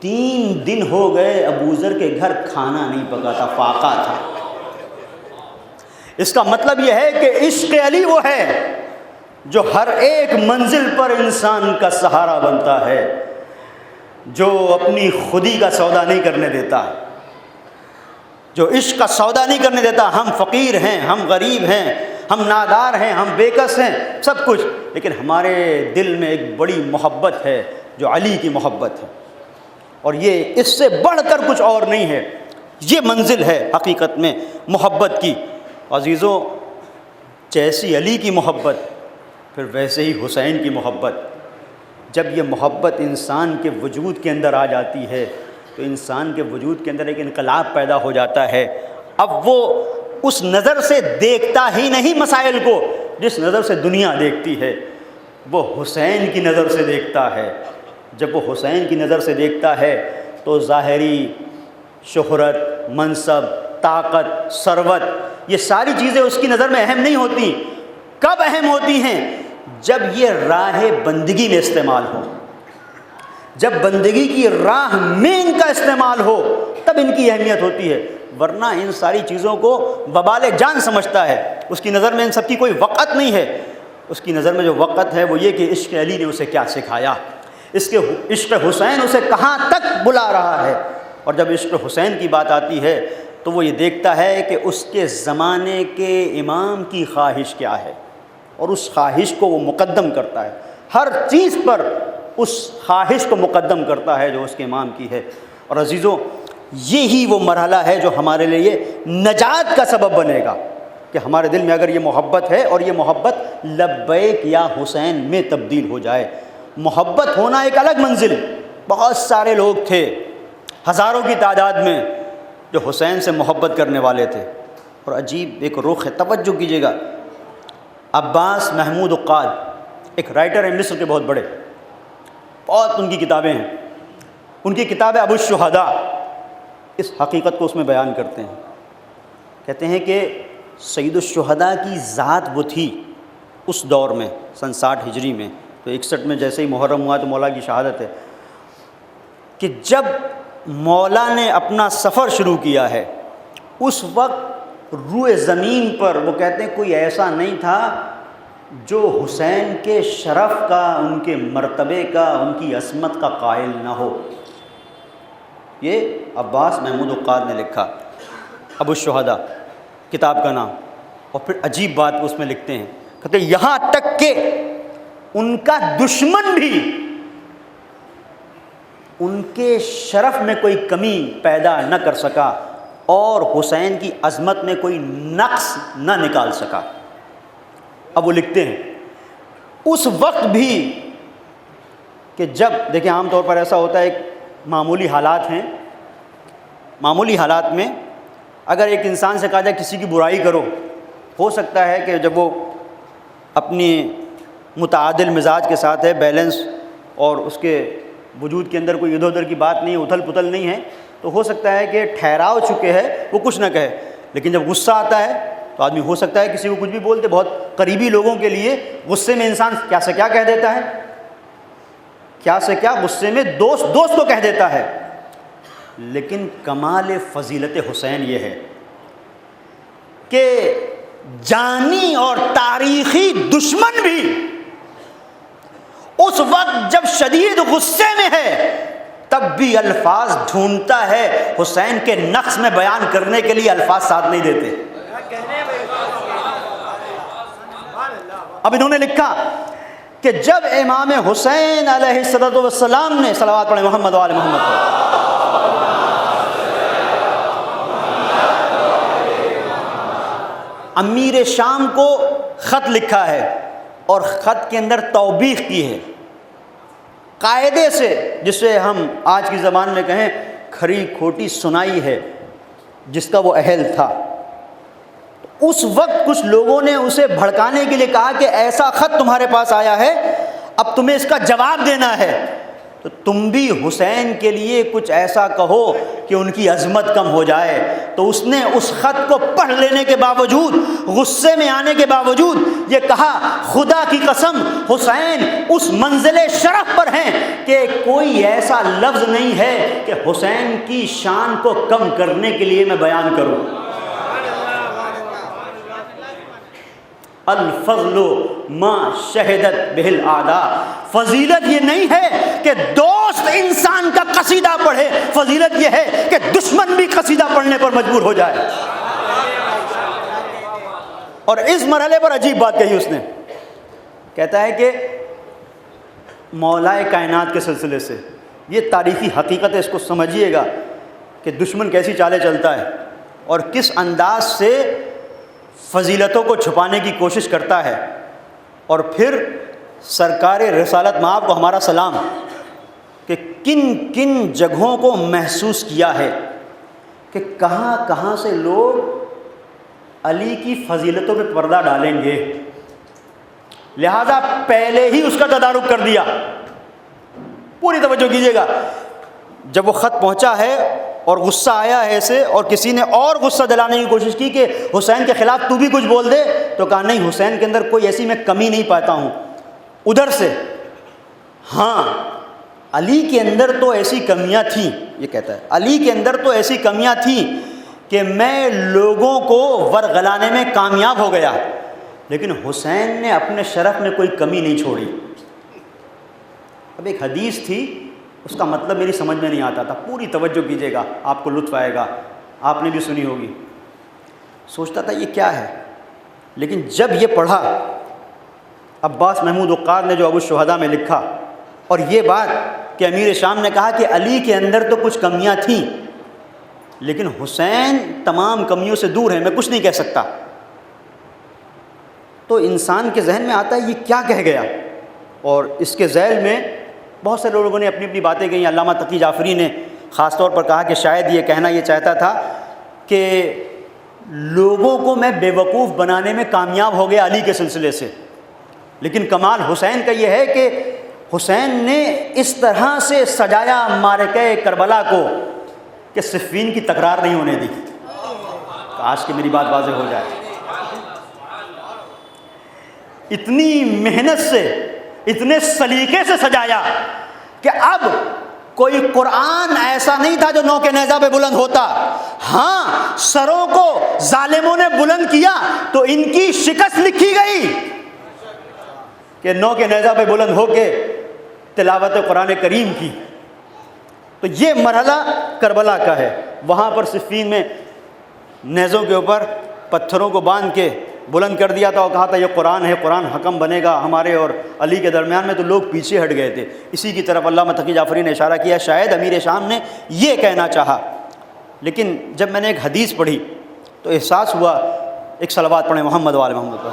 A: 3 دن ہو گئے ابو ذر کے گھر کھانا نہیں پکا تھا، فاقہ تھا۔ اس کا مطلب یہ ہے کہ عشق علی وہ ہے جو ہر ایک منزل پر انسان کا سہارا بنتا ہے، جو اپنی خودی کا سودا نہیں کرنے دیتا، جو عشق کا سودا نہیں کرنے دیتا۔ ہم فقیر ہیں، ہم غریب ہیں، ہم نادار ہیں، ہم بےکس ہیں، سب کچھ، لیکن ہمارے دل میں ایک بڑی محبت ہے جو علی کی محبت ہے، اور یہ اس سے بڑھ کر کچھ اور نہیں ہے۔ یہ منزل ہے حقیقت میں محبت کی۔ عزیزوں، جیسی علی کی محبت پھر ویسے ہی حسین کی محبت۔ جب یہ محبت انسان کے وجود کے اندر آ جاتی ہے تو انسان کے وجود کے اندر ایک انقلاب پیدا ہو جاتا ہے۔ اب وہ اس نظر سے دیکھتا ہی نہیں مسائل کو جس نظر سے دنیا دیکھتی ہے، وہ حسین کی نظر سے دیکھتا ہے۔ جب وہ حسین کی نظر سے دیکھتا ہے تو ظاہری شہرت، منصب، طاقت، ثروت، یہ ساری چیزیں اس کی نظر میں اہم نہیں ہوتی۔ کب اہم ہوتی ہیں؟ جب یہ راہ بندگی میں استعمال ہو، جب بندگی کی راہ میں ان کا استعمال ہو تب ان کی اہمیت ہوتی ہے، ورنہ ان ساری چیزوں کو وبال جان سمجھتا ہے۔ اس کی نظر میں ان سب کی کوئی وقت نہیں ہے، اس کی نظر میں جو وقت ہے وہ یہ کہ عشق علی نے اسے کیا سکھایا، اس کے عشق حسین اسے کہاں تک بلا رہا ہے۔ اور جب عشق حسین کی بات آتی ہے تو وہ یہ دیکھتا ہے کہ اس کے زمانے کے امام کی خواہش کیا ہے، اور اس خواہش کو وہ مقدم کرتا ہے، ہر چیز پر اس خواہش کو مقدم کرتا ہے جو اس کے امام کی ہے۔ اور عزیزوں، یہی وہ مرحلہ ہے جو ہمارے لیے نجات کا سبب بنے گا کہ ہمارے دل میں اگر یہ محبت ہے اور یہ محبت لبیک یا حسین میں تبدیل ہو جائے۔ محبت ہونا ایک الگ منزل، بہت سارے لوگ تھے ہزاروں کی تعداد میں جو حسین سے محبت کرنے والے تھے، اور عجیب ایک رخ ہے، توجہ کیجیے گا۔ عباس محمود عقاد ایک رائٹر ہیں مصر کے، بہت بڑے، بہت ان کی کتابیں ہیں، ان کی کتاب ہے ابو الشہداء، اس حقیقت کو اس میں بیان کرتے ہیں۔ کہتے ہیں کہ سید الشہداء کی ذات وہ تھی اس دور میں، سن 60 ہجری میں، تو 61 میں جیسے ہی محرم ہوا تو مولا کی شہادت ہے، کہ جب مولا نے اپنا سفر شروع کیا ہے اس وقت روئے زمین پر وہ کہتے ہیں کوئی ایسا نہیں تھا جو حسین کے شرف کا، ان کے مرتبے کا، ان کی عظمت کا قائل نہ ہو۔ یہ عباس محمود عقاد نے لکھا، ابو الشہداء کتاب کا نام۔ اور پھر عجیب بات اس میں لکھتے ہیں، کہتے ہیں یہاں تک کہ ان کا دشمن بھی ان کے شرف میں کوئی کمی پیدا نہ کر سکا اور حسین کی عظمت میں کوئی نقص نہ نکال سکا۔ اب وہ لکھتے ہیں اس وقت بھی کہ جب دیکھیں عام طور پر ایسا ہوتا ہے معمولی حالات ہیں، معمولی حالات میں اگر ایک انسان سے کہا جائے کسی کی برائی کرو، ہو سکتا ہے کہ جب وہ اپنی متعادل مزاج کے ساتھ ہے، بیلنس اور اس کے وجود کے اندر کوئی ادھر ادھر کی بات نہیں ہے، اتھل پتھل نہیں ہے، تو ہو سکتا ہے کہ ٹھہراؤ چکے ہے وہ کچھ نہ کہے، لیکن جب غصہ آتا ہے تو آدمی ہو سکتا ہے کسی کو کچھ بھی بول دے۔ بہت قریبی لوگوں کے لیے غصے میں انسان کیا سے کیا کہہ دیتا ہے، کیا سے کیا غصے میں دوست کو کہہ دیتا ہے۔ لیکن کمال فضیلت حسین یہ ہے کہ جانی اور تاریخی دشمن بھی اس وقت جب شدید غصے میں ہے تب بھی الفاظ ڈھونڈتا ہے حسین کے نقص میں بیان کرنے کے لیے، الفاظ ساتھ نہیں دیتے۔ اب انہوں نے لکھا کہ جب امام حسین علیہ السلام نے صلوات پڑھے محمد و آل محمد پر، امیر شام کو خط لکھا ہے اور خط کے اندر توبیخ کی ہے قاعدے سے، جسے ہم آج کی زبان میں کہیں کھری کھوٹی سنائی ہے، جس کا وہ اہل تھا۔ اس وقت کچھ لوگوں نے اسے بھڑکانے کے لیے کہا کہ ایسا خط تمہارے پاس آیا ہے، اب تمہیں اس کا جواب دینا ہے، تو تم بھی حسین کے لیے کچھ ایسا کہو کہ ان کی عظمت کم ہو جائے۔ تو اس نے اس خط کو پڑھ لینے کے باوجود، غصے میں آنے کے باوجود یہ کہا خدا کی قسم حسین اس منزل شرف پر ہیں کہ کوئی ایسا لفظ نہیں ہے کہ حسین کی شان کو کم کرنے کے لیے میں بیان کروں۔ الفضل ما شہدت بہ الاعداء، فضیلت یہ نہیں ہے کہ دوست انسان کا قصیدہ پڑھے، فضیلت یہ ہے کہ دشمن بھی قصیدہ پڑھنے پر مجبور ہو جائے۔ اور اس مرحلے پر عجیب بات کہی اس نے، کہتا ہے کہ مولا کائنات کے سلسلے سے، یہ تاریخی حقیقت ہے، اس کو سمجھیے گا کہ دشمن کیسی چالیں چلتا ہے اور کس انداز سے فضیلتوں کو چھپانے کی کوشش کرتا ہے۔ اور پھر سرکار رسالت مآب کو ہمارا سلام کہ کن کن جگہوں کو محسوس کیا ہے کہ کہاں کہاں سے لوگ علی کی فضیلتوں پہ پردہ ڈالیں گے، لہذا پہلے ہی اس کا تدارک کر دیا۔ پوری توجہ کیجیے گا، جب وہ خط پہنچا ہے اور غصہ آیا ہے اسے، اور کسی نے اور غصہ دلانے کی کوشش کی کہ حسین کے خلاف تو بھی کچھ بول دے، تو کہا نہیں، حسین کے اندر کوئی ایسی میں کمی نہیں پاتا ہوں۔ ادھر سے ہاں علی کے اندر تو ایسی کمیاں تھیں، یہ کہتا ہے علی کے اندر تو ایسی کمیاں تھیں کہ میں لوگوں کو ورغلانے میں کامیاب ہو گیا، لیکن حسین نے اپنے شرف میں کوئی کمی نہیں چھوڑی۔ اب ایک حدیث تھی، اس کا مطلب میری سمجھ میں نہیں آتا تھا، پوری توجہ کیجیے گا، آپ کو لطف آئے گا، آپ نے بھی سنی ہوگی۔ سوچتا تھا یہ کیا ہے، لیکن جب یہ پڑھا عباس محمود عقاد نے جو ابو الشہداء میں لکھا، اور یہ بات کہ امیر شام نے کہا کہ علی کے اندر تو کچھ کمیاں تھیں لیکن حسین تمام کمیوں سے دور ہے، میں کچھ نہیں کہہ سکتا، تو انسان کے ذہن میں آتا ہے یہ کیا کہہ گیا۔ اور اس کے ذیل میں بہت سارے لوگوں نے اپنی اپنی باتیں کہیں۔ علامہ تقی جعفری نے خاص طور پر کہا کہ شاید یہ کہنا یہ چاہتا تھا کہ لوگوں کو میں بے وقوف بنانے میں کامیاب ہو گیا علی کے سلسلے سے، لیکن کمال حسین کا یہ ہے کہ حسین نے اس طرح سے سجایا معرکہ کربلا کو کہ صفین کی تکرار نہیں ہونے دی۔ کاش کہ میری بات واضح ہو جائے۔ اتنی محنت سے، اتنے سلیقے سے سجایا کہ اب کوئی قرآن ایسا نہیں تھا جو نو کے نیزہ پہ بلند ہوتا۔ ہاں سروں کو ظالموں نے بلند کیا تو ان کی شکست لکھی گئی کہ نو کے نیزہ پہ بلند ہو کے تلاوت قرآن کریم کی۔ تو یہ مرحلہ کربلا کا ہے، وہاں پر صفین میں نیزوں کے اوپر پتھروں کو باندھ کے بلند کر دیا تھا اور کہا تھا یہ قرآن ہے، قرآن حکم بنے گا ہمارے اور علی کے درمیان میں، تو لوگ پیچھے ہٹ گئے تھے۔ اسی کی طرف علامہ تقی جعفری نے اشارہ کیا، شاید امیر شام نے یہ کہنا چاہا، لیکن جب میں نے ایک حدیث پڑھی تو احساس ہوا، ایک صلوات پڑھیں محمد و آل محمد پر۔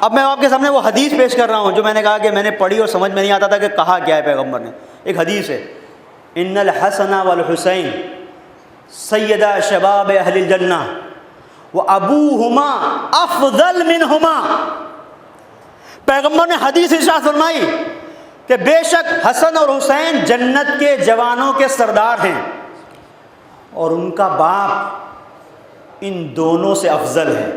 A: اب میں آپ کے سامنے وہ حدیث پیش کر رہا ہوں جو میں نے کہا کہ میں نے پڑھی اور سمجھ میں نہیں آتا تھا کہ کہا کیا ہے پیغمبر نے. ایک حدیث ہے، ان الحسن والحسین سیدہ شباب اہل الجنہ وابوہما افضل منہما. پیغمبر نے حدیث ارشاد فرمائی کہ بے شک حسن اور حسین جنت کے جوانوں کے سردار ہیں اور ان کا باپ ان دونوں سے افضل ہے.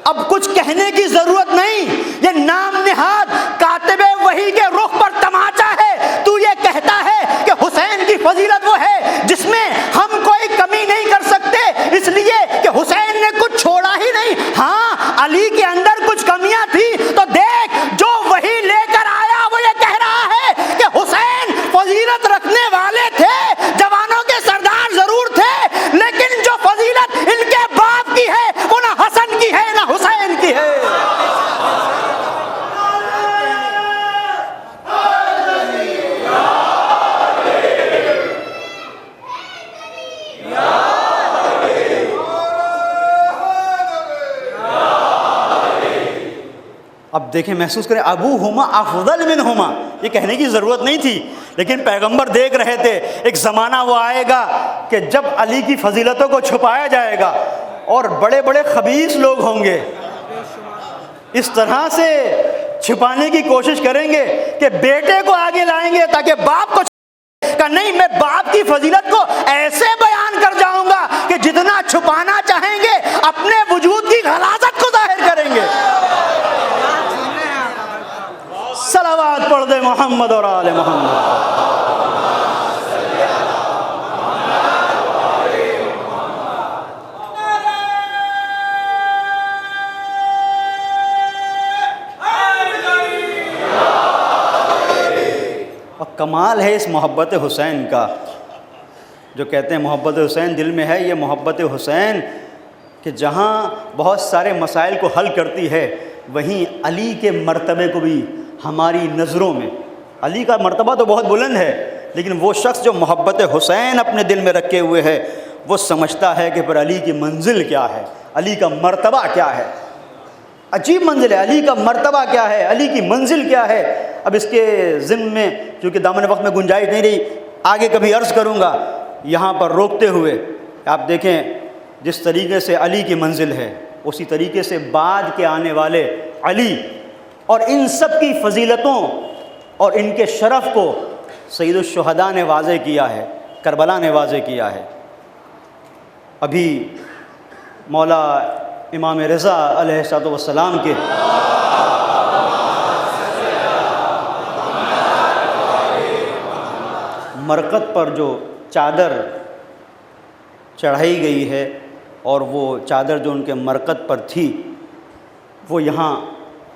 A: اب کچھ کہنے کی ضرورت نہیں، یہ نام نہاد کاتب وحی کے رخ پر تماچا ہے. تو یہ کہتا ہے کہ حسین کی فضیلت وہ ہے جس میں ہم کوئی کمی نہیں کر سکتے، اس لیے کہ حسین نے کچھ چھوڑا ہی نہیں. ہاں علی کے اندر کچھ کمیاں تھی، تو دیکھ جو وحی لے کر آیا وہ یہ کہہ رہا ہے کہ حسین فضیلت رکھنے والے تھے، جوانوں کے سردار ضرور تھے، لیکن جو فضیلت ان کے باپ کی ہے وہ نہ حسن کی ہے نہ حسین کی ہے. اب دیکھیں، محسوس کریں، ابوہما افضل منہما، یہ کہنے کی ضرورت نہیں تھی، لیکن پیغمبر دیکھ رہے تھے ایک زمانہ وہ آئے گا کہ جب علی کی فضیلتوں کو چھپایا جائے گا اور بڑے بڑے خبیث لوگ ہوں گے اس طرح سے چھپانے کی کوشش کریں گے کہ بیٹے کو آگے لائیں گے تاکہ باپ کو کہ نہیں، میں باپ کی فضیلت کو ایسے بیان کر جاؤں گا کہ جتنا چھپانا چاہیں گے اپنے وجود کی غلاظت کو ظاہر کریں گے. صلوات پڑھ دے محمد اور آل محمد. اور کمال ہے اس محبت حسین کا، جو کہتے ہیں محبت حسین دل میں ہے، یہ محبت حسین کہ جہاں بہت سارے مسائل کو حل کرتی ہے وہیں علی کے مرتبے کو بھی ہماری نظروں میں، علی کا مرتبہ تو بہت بلند ہے، لیکن وہ شخص جو محبت حسین اپنے دل میں رکھے ہوئے ہے وہ سمجھتا ہے کہ پھر علی کی منزل کیا ہے، علی کا مرتبہ کیا ہے. عجیب منزل ہے، علی کا مرتبہ کیا ہے، علی کی منزل کیا ہے. اب اس کے ضمن میں کیونکہ دامن وقت میں گنجائش نہیں رہی، آگے کبھی عرض کروں گا. یہاں پر روکتے ہوئے آپ دیکھیں جس طریقے سے علی کی منزل ہے اسی طریقے سے بعد کے آنے والے علی اور ان سب کی فضیلتوں اور ان کے شرف کو سید الشہداء نے واضح کیا ہے، کربلا نے واضح کیا ہے. ابھی مولا امام رضا علیہ السلام کے مرقد پر جو چادر چڑھائی گئی ہے اور وہ چادر جو ان کے مرقد پر تھی وہ یہاں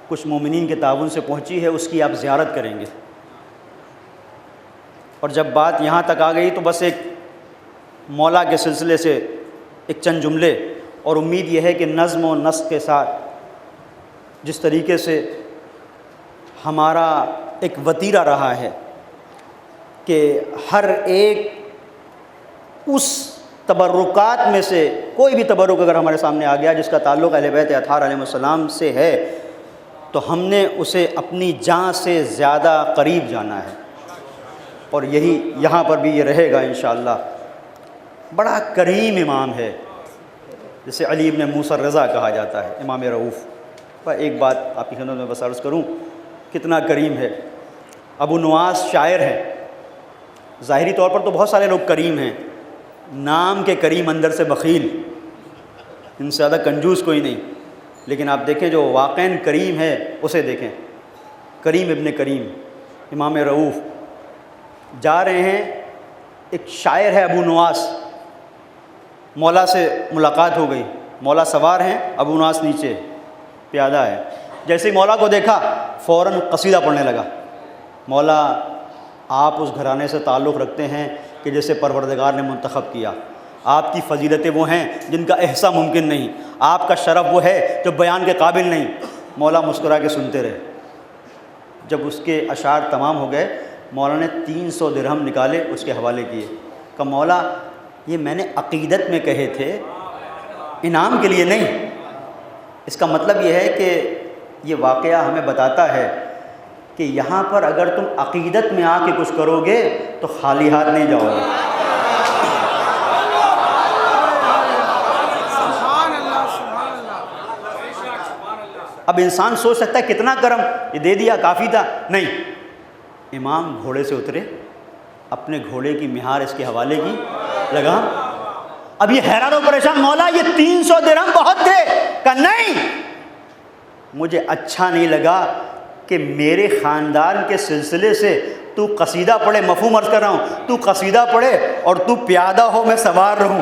A: کچھ مومنین کے تعاون سے پہنچی ہے، اس کی آپ زیارت کریں گے. اور جب بات یہاں تک آ گئی تو بس ایک مولا کے سلسلے سے ایک چند جملے، اور امید یہ ہے کہ نظم و نسق کے ساتھ جس طریقے سے ہمارا ایک وتیرہ رہا ہے کہ ہر ایک اس تبرکات میں سے کوئی بھی تبرک اگر ہمارے سامنے آ گیا جس کا تعلق اہل بیت اطہار علیہ السلام سے ہے تو ہم نے اسے اپنی جان سے زیادہ قریب جانا ہے، اور یہی یہاں پر بھی یہ رہے گا انشاءاللہ. بڑا کریم امام ہے جسے علی ابن موسیٰ الرضا کہا جاتا ہے، امام رؤوف. پر ایک بات آپ کی خدمت میں بس عرض کروں، کتنا کریم ہے. ابو نواس شاعر ہے، ظاہری طور پر تو بہت سارے لوگ کریم ہیں، نام کے کریم اندر سے بخیل، ان سے زیادہ کنجوس کوئی نہیں. لیکن آپ دیکھیں جو واقعاً کریم ہے اسے دیکھیں، کریم ابن کریم امام رؤوف. جا رہے ہیں، ایک شاعر ہے ابو نواس، مولا سے ملاقات ہو گئی، مولا سوار ہیں، ابو نواس نیچے پیادہ ہے. جیسے ہی مولا کو دیکھا فوراً قصیدہ پڑھنے لگا. مولا آپ اس گھرانے سے تعلق رکھتے ہیں کہ جیسے پروردگار نے منتخب کیا، آپ کی فضیلتیں وہ ہیں جن کا احصاء ممکن نہیں، آپ کا شرف وہ ہے جو بیان کے قابل نہیں. مولا مسکرا کے سنتے رہے. جب اس کے اشعار تمام ہو گئے مولا نے 300 درہم نکالے اس کے حوالے کیے. کہا مولا یہ میں نے عقیدت میں کہے تھے، انعام کے لیے نہیں۔ اس کا مطلب یہ ہے کہ یہ واقعہ ہمیں بتاتا ہے کہ یہاں پر اگر تم عقیدت میں آ کے کچھ کرو گے تو خالی ہاتھ نہیں جاؤ گے۔ اب انسان سوچ سکتا ہے کتنا کرم، یہ دے دیا کافی تھا، نہیں۔ امام گھوڑے سے اترے، اپنے گھوڑے کی مہار اس کے حوالے کی، لگا۔ اب یہ حیران و پریشان، مولا یہ 300 درہم بہت تھے۔ کہا نہیں، مجھے اچھا نہیں لگا کہ میرے خاندان کے سلسلے سے تو قصیدہ پڑھے، مفہوم عرض کر رہا ہوں، تو قصیدہ پڑھے اور تو پیادہ ہو، میں سوار رہوں۔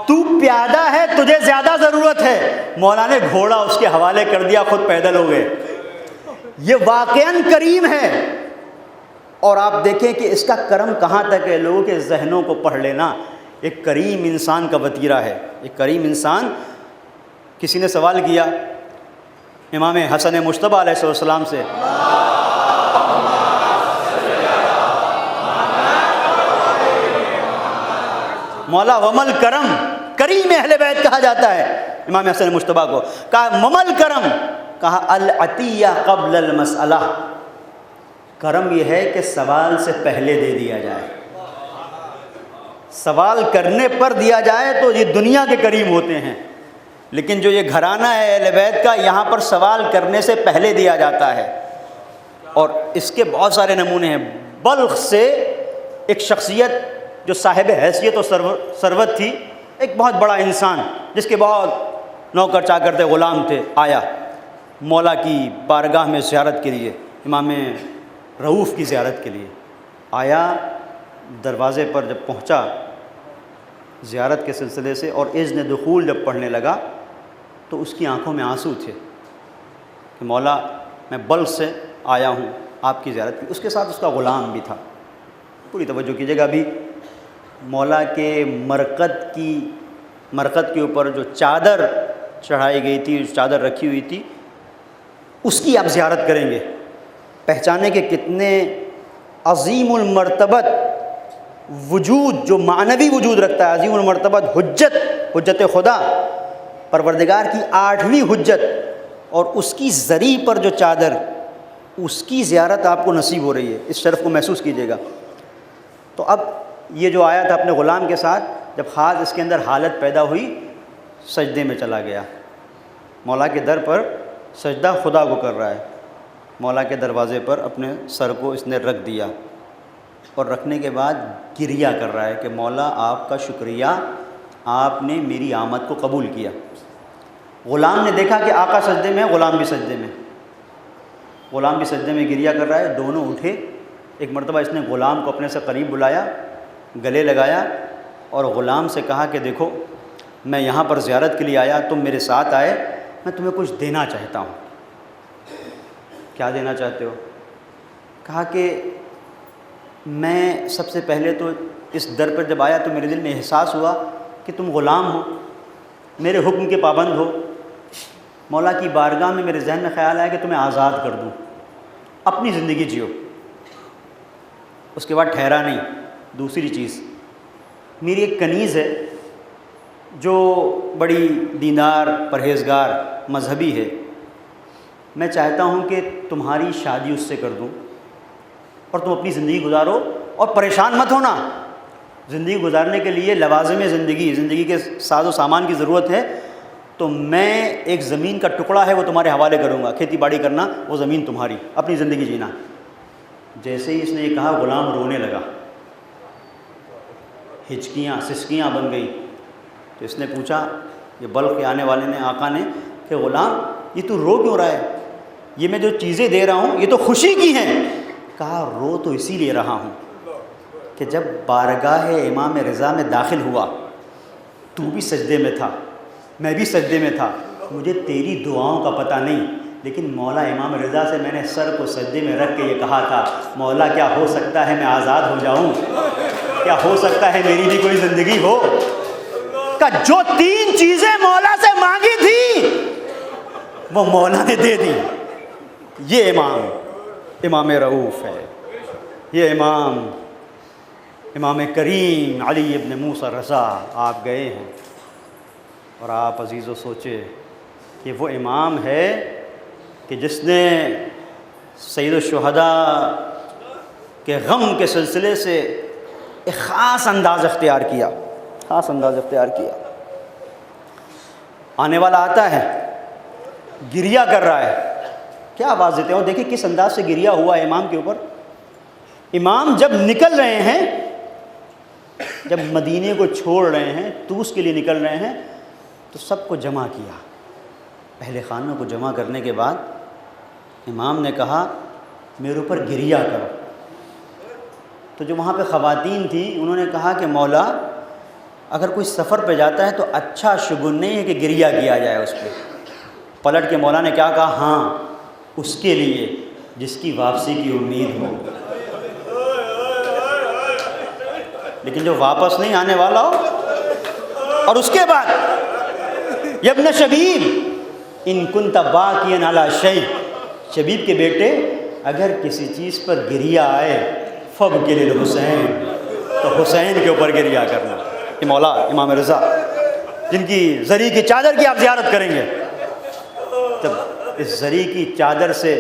A: تو پیادہ ہے، تجھے زیادہ ضرورت ہے۔ مولا نے گھوڑا اس کے حوالے کر دیا، خود پیدل ہو گئے۔ یہ واقعاً کریم ہے۔ اور آپ دیکھیں کہ اس کا کرم کہاں تک ہے، لوگوں کے ذہنوں کو پڑھ لینا۔ ایک کریم انسان کا وتیرہ ہے، ایک کریم انسان۔ کسی نے سوال کیا امام حسن مجتبیٰ علیہ السلام سے، مولا ومل کرم، کریم اہل بیت کہا جاتا ہے امام حسن مجتبیٰ کو۔ کہا ممل کرم، کہا العطیہ قبل المسئلہ، کرم یہ ہے کہ سوال سے پہلے دے دیا جائے، سوال کرنے پر دیا جائے تو یہ دنیا کے کریم ہوتے ہیں۔ لیکن جو یہ گھرانہ ہے اہل بیت کا، یہاں پر سوال کرنے سے پہلے دیا جاتا ہے۔ اور اس کے بہت سارے نمونے ہیں۔ بلخ سے ایک شخصیت جو صاحب حیثیت و ثروت تھی، ایک بہت بڑا انسان جس کے بہت نوکر چاکر تھے، غلام تھے، آیا مولا کی بارگاہ میں زیارت کے لیے، امام رؤوف کی زیارت کے لیے آیا۔ دروازے پر جب پہنچا زیارت کے سلسلے سے اور اذن دخول جب پڑھنے لگا تو اس کی آنکھوں میں آنسو تھے کہ مولا میں بلخ سے آیا ہوں آپ کی زیارت کی۔ اس کے ساتھ اس کا غلام بھی تھا۔ پوری توجہ کیجیے گا، ابھی مولا کے مرقد کے اوپر جو چادر چڑھائی گئی تھی، جو چادر رکھی ہوئی تھی، اس کی آپ زیارت کریں گے، پہچانے کہ کتنے عظیم المرتبت وجود، جو معنوی وجود رکھتا ہے، عظیم المرتبت حجت خدا، پروردگار کی 8ویں حجت، اور اس کی زری پر جو چادر، اس کی زیارت آپ کو نصیب ہو رہی ہے۔ اس شرف کو محسوس کیجیے گا۔ تو اب یہ جو آیا تھا اپنے غلام کے ساتھ، جب خاص اس کے اندر حالت پیدا ہوئی، سجدے میں چلا گیا، مولا کے در پر سجدہ خدا کو کر رہا ہے۔ مولا کے دروازے پر اپنے سر کو اس نے رکھ دیا اور رکھنے کے بعد گریہ کر رہا ہے کہ مولا آپ کا شکریہ، آپ نے میری آمد کو قبول کیا۔ غلام نے دیکھا کہ آقا سجدے میں، غلام بھی سجدے میں، غلام بھی سجدے میں گریہ کر رہا ہے، دونوں اٹھے۔ ایک مرتبہ اس نے غلام کو اپنے سے قریب بلایا، گلے لگایا اور غلام سے کہا کہ دیکھو میں یہاں پر زیارت کے لیے آیا، تم میرے ساتھ آئے، میں تمہیں کچھ دینا چاہتا ہوں۔ کیا دینا چاہتے ہو؟ کہا کہ میں سب سے پہلے تو اس در پر جب آیا تو میرے دل میں احساس ہوا کہ تم غلام ہو، میرے حکم کے پابند ہو۔ مولا کی بارگاہ میں میرے ذہن میں خیال آیا کہ تمہیں آزاد کر دوں، اپنی زندگی جیو۔ اس کے بعد ٹھہرا نہیں۔ دوسری چیز، میری ایک کنیز ہے جو بڑی دیندار، پرہیزگار، مذہبی ہے، میں چاہتا ہوں کہ تمہاری شادی اس سے کر دوں اور تم اپنی زندگی گزارو، اور پریشان مت ہونا۔ زندگی گزارنے کے لیے لوازم زندگی کے ساز و سامان کی ضرورت ہے، تو میں ایک زمین کا ٹکڑا ہے وہ تمہارے حوالے کروں گا، کھیتی باڑی کرنا، وہ زمین تمہاری، اپنی زندگی جینا۔ جیسے ہی اس نے یہ کہا، غلام رونے لگا، ہچکیاں سسکیاں بن گئی۔ تو اس نے پوچھا، یہ بلخ کے آنے والے نے، آقا نے، کہ غلام یہ تو رو کیوں رہا ہے؟ یہ میں جو چیزیں دے رہا ہوں یہ تو خوشی کی ہیں۔ کہا رو تو اسی لیے رہا ہوں کہ جب بارگاہ امام رضا میں داخل ہوا تو بھی سجدے میں تھا، میں بھی سجدے میں تھا، مجھے تیری دعاؤں کا پتہ نہیں، لیکن مولا امام رضا سے میں نے سر کو سجدے میں رکھ کے یہ کہا تھا، مولا کیا ہو سکتا ہے میں آزاد ہو جاؤں، کیا ہو سکتا ہے میری بھی کوئی زندگی ہو۔ کہ جو 3 چیزیں مولا سے مانگی تھی وہ مولا نے دے دی۔ یہ امام رؤوف ہے، یہ امام امام کریم علی ابن موسیٰ رضا آپ گئے ہیں، اور آپ عزیز و سوچے کہ وہ امام ہے کہ جس نے سید الشہداء کے غم کے سلسلے سے ایک خاص انداز اختیار کیا، آنے والا آتا ہے، گریہ کر رہا ہے، کیا آواز دیتے ہیں، اور دیکھیں کس انداز سے گریہ ہوا ہے امام کے اوپر۔ امام جب نکل رہے ہیں، جب مدینے کو چھوڑ رہے ہیں، طوس کے لیے نکل رہے ہیں، تو سب کو جمع کیا، اہل خانہ کو جمع کرنے کے بعد امام نے کہا میرے اوپر گریہ کرو۔ تو جو وہاں پہ خواتین تھیں انہوں نے کہا کہ مولا اگر کوئی سفر پہ جاتا ہے تو اچھا شگون نہیں ہے کہ گریہ کیا جائے اس پہ۔ پلٹ کے مولا نے کیا کہا، ہاں اس کے لیے جس کی واپسی کی امید ہو، لیکن جو واپس نہیں آنے والا ہو۔ اور اس کے بعد یا ابن شبیب ان کنت باقیا علی شیء، شبیب کے بیٹے اگر کسی چیز پر گریہ آئے فبکی للحسین، تو حسین کے اوپر گریہ کرنا۔ یہ مولا امام رضا جن کی زری کی چادر کی آپ زیارت کریں گے، جب اس زری کی چادر سے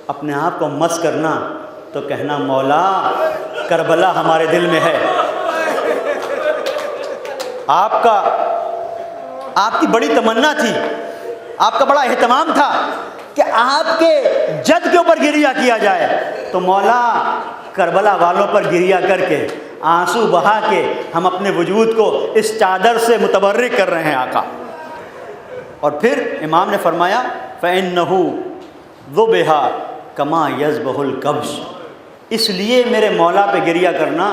A: اپنے آپ کو مس کرنا تو کہنا مولا کربلا ہمارے دل میں ہے۔ آپ کی بڑی تمنا تھی، آپ کا بڑا اہتمام تھا کہ آپ کے جد کے اوپر گریہ کیا جائے، تو مولا کربلا والوں پر گریہ کر کے آنسو بہا کے ہم اپنے وجود کو اس چادر سے متبرک کر رہے ہیں آقا۔ اور پھر امام نے فرمایا فَإِنَّهُ ذُبِحَ كَمَا يَذْبَحُ الْكَبْشُ، اس لیے میرے مولا پہ گریہ کرنا،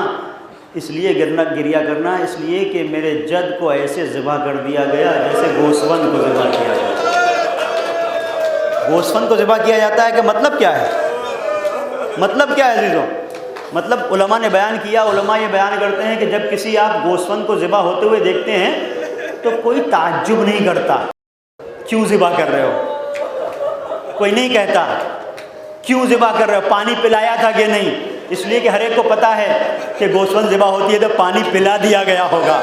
A: اس لیے اس لیے کہ میرے جد کو ایسے ذبح کر دیا گیا جیسے گوسفند کو ذبح کیا جاتا ہے۔ گوسفند کو ذبح کیا جاتا ہے کہ مطلب کیا ہے؟ مطلب کیا ہے عزیزوں؟ مطلب علماء نے بیان کیا، علماء یہ بیان کرتے ہیں کہ جب کسی آپ گوسفند کو ذبح ہوتے ہوئے دیکھتے ہیں تو کوئی تعجب نہیں کرتا کیوں ذبح کر رہے ہو، کوئی نہیں کہتا کیوں ذبح کر رہے ہو، پانی پلایا تھا کہ نہیں، اس لیے کہ ہر ایک کو پتا ہے کہ گوسفند ذبح ہوتی ہے تو پانی پلا دیا گیا ہوگا۔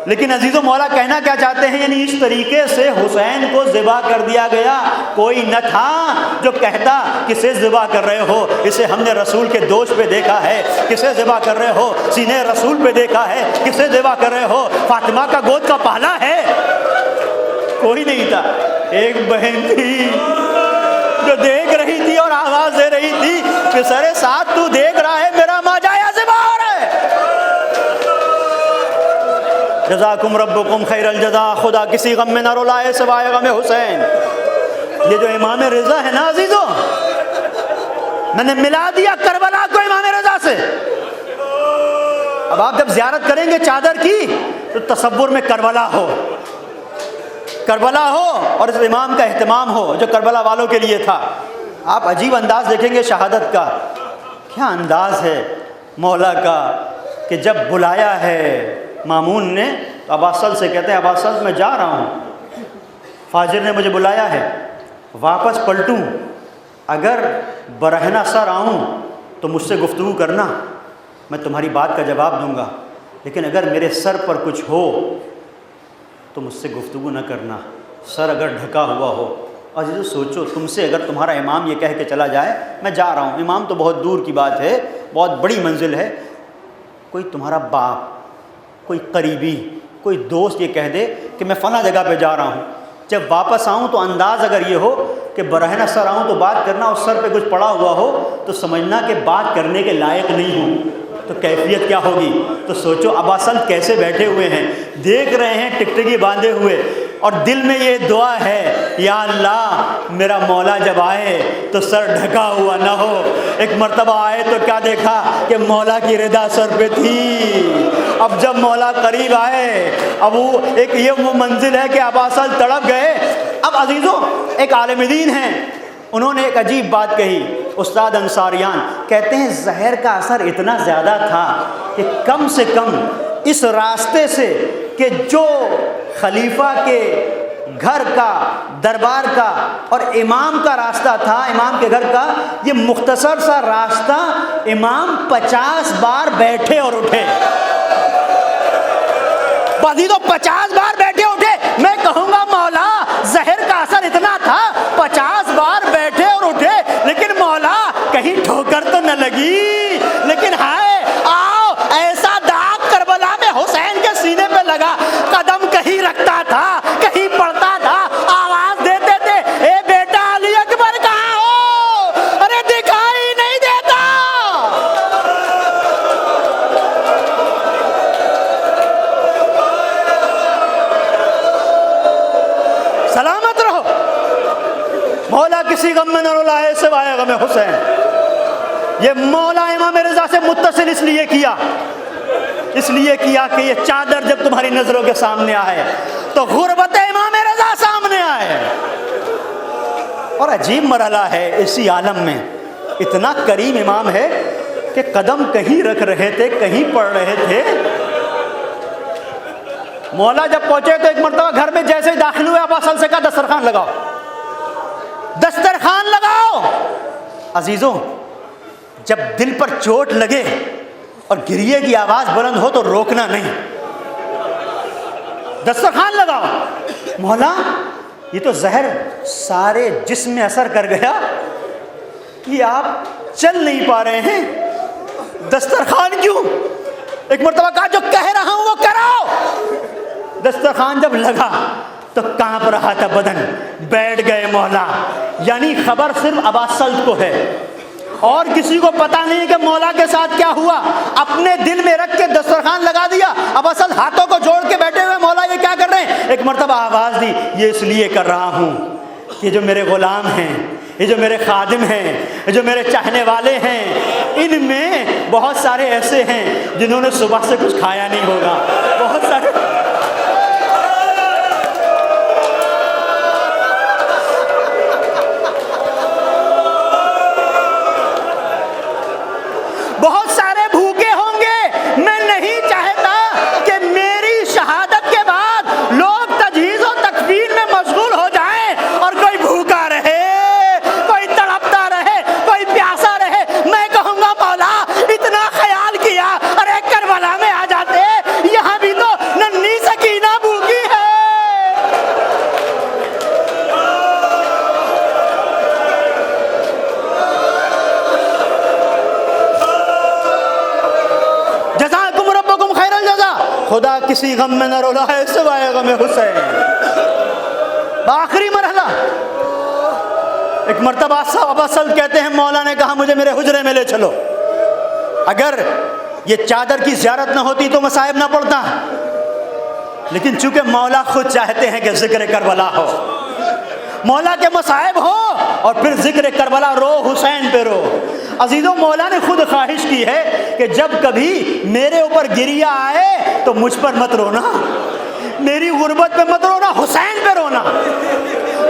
A: لیکن عزیزو مولا کہنا کیا چاہتے ہیں، یعنی اس طریقے سے حسین کو ذبح کر دیا گیا، کوئی نہ تھا جو کہتا کسے ذبح کر رہے ہو، اسے ہم نے رسول کے دوش پہ دیکھا ہے، کسے ذبح کر رہے ہو، سینے رسول پہ دیکھا ہے، کسے ذبح کر رہے ہو، فاطمہ کا گود کا پالا ہے، کوئی نہیں تھا۔ ایک بہن تھی جو دیکھ رہی تھی اور آواز دے رہی تھی کہ سرے ساتھ تو دیکھ رہا ہے میرا ماں جایا ذبح ہو رہا ہے۔ جزاکم ربکم خیر الجزا، خدا کسی غم میں نہ رلائے سوائے غم حسین۔ یہ جو امام رضا ہے نا عزیزوں، میں نے ملا دیا کربلا کو امام رضا سے۔ اب آپ جب زیارت کریں گے چادر کی تو تصور میں کربلا ہو اور اس امام کا اہتمام ہو جو کربلا والوں کے لیے تھا۔ آپ عجیب انداز دیکھیں گے شہادت کا، کیا انداز ہے مولا کا کہ جب بلایا ہے مامون نے تو اباسل سے کہتے ہیں اباسل میں جا رہا ہوں، فاجر نے مجھے بلایا ہے، واپس پلٹوں اگر برہنہ سر آؤں تو مجھ سے گفتگو کرنا، میں تمہاری بات کا جواب دوں گا، لیکن اگر میرے سر پر کچھ ہو تو مجھ سے گفتگو نہ کرنا، سر اگر ڈھکا ہوا ہو۔ عزیزو سوچو تم سے اگر تمہارا امام یہ کہہ کے چلا جائے میں جا رہا ہوں، امام تو بہت دور کی بات ہے، بہت بڑی منزل ہے، کوئی تمہارا باپ، کوئی قریبی، کوئی دوست یہ کہہ دے کہ میں فلاں جگہ پہ جا رہا ہوں، جب واپس آؤں تو انداز اگر یہ ہو کہ برہنہ سر آؤں تو بات کرنا، اور سر پہ کچھ پڑا ہوا ہو تو سمجھنا کہ بات کرنے کے لائق نہیں ہوں، تو کیفیت کیا ہوگی؟ تو سوچو اباسل کیسے بیٹھے ہوئے ہیں، دیکھ رہے ہیں ٹکٹکی باندھے ہوئے، اور دل میں یہ دعا ہے یا اللہ میرا مولا جب آئے تو سر ڈھکا ہوا نہ ہو۔ ایک مرتبہ آئے تو کیا دیکھا کہ مولا کی رضا سر پہ تھی، اب جب مولا قریب آئے اب وہ منزل ہے کہ اباسل تڑپ گئے۔ اب عزیزوں ایک عالم دین ہیں، انہوں نے ایک عجیب بات کہی، استاد انصاریان کہتے ہیں زہر کا اثر اتنا زیادہ تھا کہ کم سے کم اس راستے سے کہ جو خلیفہ کے گھر کا، دربار کا اور امام کا راستہ تھا، امام کے گھر کا، یہ مختصر سا راستہ امام 50 بار بیٹھے اور اٹھے۔ عزیزو 50 بار بیٹھے اٹھے۔ میں کہوں گا مولا زہر کا اثر اتنا تھا، 50 بار بیٹھے اور اٹھے، لیکن مولا کہیں ٹھوکر تو نہ لگی؟ لیکن ہائے آؤ، ایسا داغ کربلا میں حسین کے سینے پہ لگا، قدم کہیں رکھتا تھا، کہیں پڑتا تھا، آواز دیتے تھے اے بیٹا علی اکبر کہاں ہو؟ ارے دکھائی نہیں دیتا۔ سلامت رہو، مولا کسی غم میں نہ رلائے سوائے غم حسین۔ یہ مولا امام رضا سے متصل اس لیے کیا کہ یہ چادر جب تمہاری نظروں کے سامنے آئے تو غربت امام رضا سامنے آئے۔ اور عجیب مرحلہ ہے اسی عالم میں، اتنا کریم امام ہے کہ قدم کہیں رکھ رہے تھے، کہیں پڑھ رہے تھے۔ مولا جب پہنچے تو ایک مرتبہ گھر میں جیسے ہی داخل ہوئے ابا اصل سے کہا دسترخوان لگاؤ، دسترخوان لگاؤ۔ عزیزوں جب دل پر چوٹ لگے اور گریے کی آواز بلند ہو تو روکنا نہیں، دسترخوان لگاؤ۔ مولا یہ تو زہر سارے جسم میں اثر کر گیا کہ آپ چل نہیں پا رہے ہیں، دسترخوان کیوں؟ ایک مرتبہ کہا جو کہہ رہا ہوں وہ کراؤ۔ دسترخوان جب لگا تو کانپ رہا تھا بدن، بیٹھ گئے مولا۔ یعنی خبر صرف ابا سلط کو ہے اور کسی کو پتا نہیں کہ مولا کے ساتھ کیا ہوا۔ اپنے دل میں رکھ کے دسترخوان لگا دیا، ابا سلط ہاتھوں کو جوڑ کے بیٹھے ہوئے، مولا یہ کیا کر رہے ہیں؟ ایک مرتبہ آواز دی، یہ اس لیے کر رہا ہوں کہ جو میرے غلام ہیں، یہ جو میرے خادم ہیں، یہ جو میرے چاہنے والے ہیں، ان میں بہت سارے ایسے ہیں جنہوں نے صبح سے کچھ کھایا نہیں ہوگا، بہت سارے بھوکے ہوں گے۔ میں نہیں چاہتا کہ میری شہادت کے بعد لوگ تجہیز و تکفین میں مشغول ہو جائیں اور کوئی بھوکا رہے، کوئی تڑپتا رہے، کوئی پیاسا رہے۔ میں کہوں گا مولا اتنا خیال کیا، ارے کربلا میں آ جاتے، یہاں بھی تو ننھی سکینہ بھوکی ہے۔ جزاکم ربکم خیر الجزا۔ خدا کسی غم میں نہ رلائے سوائے غم حسین۔ آخری مرحلہ، ایک مرتبہ ابا سلط کہتے ہیں مولا نے کہا مجھے میرے حجرے میں لے چلو۔ اگر یہ چادر کی زیارت نہ ہوتی تو مصائب نہ پڑتا، لیکن چونکہ مولا خود چاہتے ہیں کہ ذکر کربلا ہو، مولا کے مصائب ہو اور پھر ذکر کربلا، رو حسین پہ رو۔ عزیزوں مولا نے خود خواہش کی ہے کہ جب کبھی میرے اوپر گریہ آئے تو مجھ پر مت رونا، میری غربت پہ مت رونا، حسین پہ رونا۔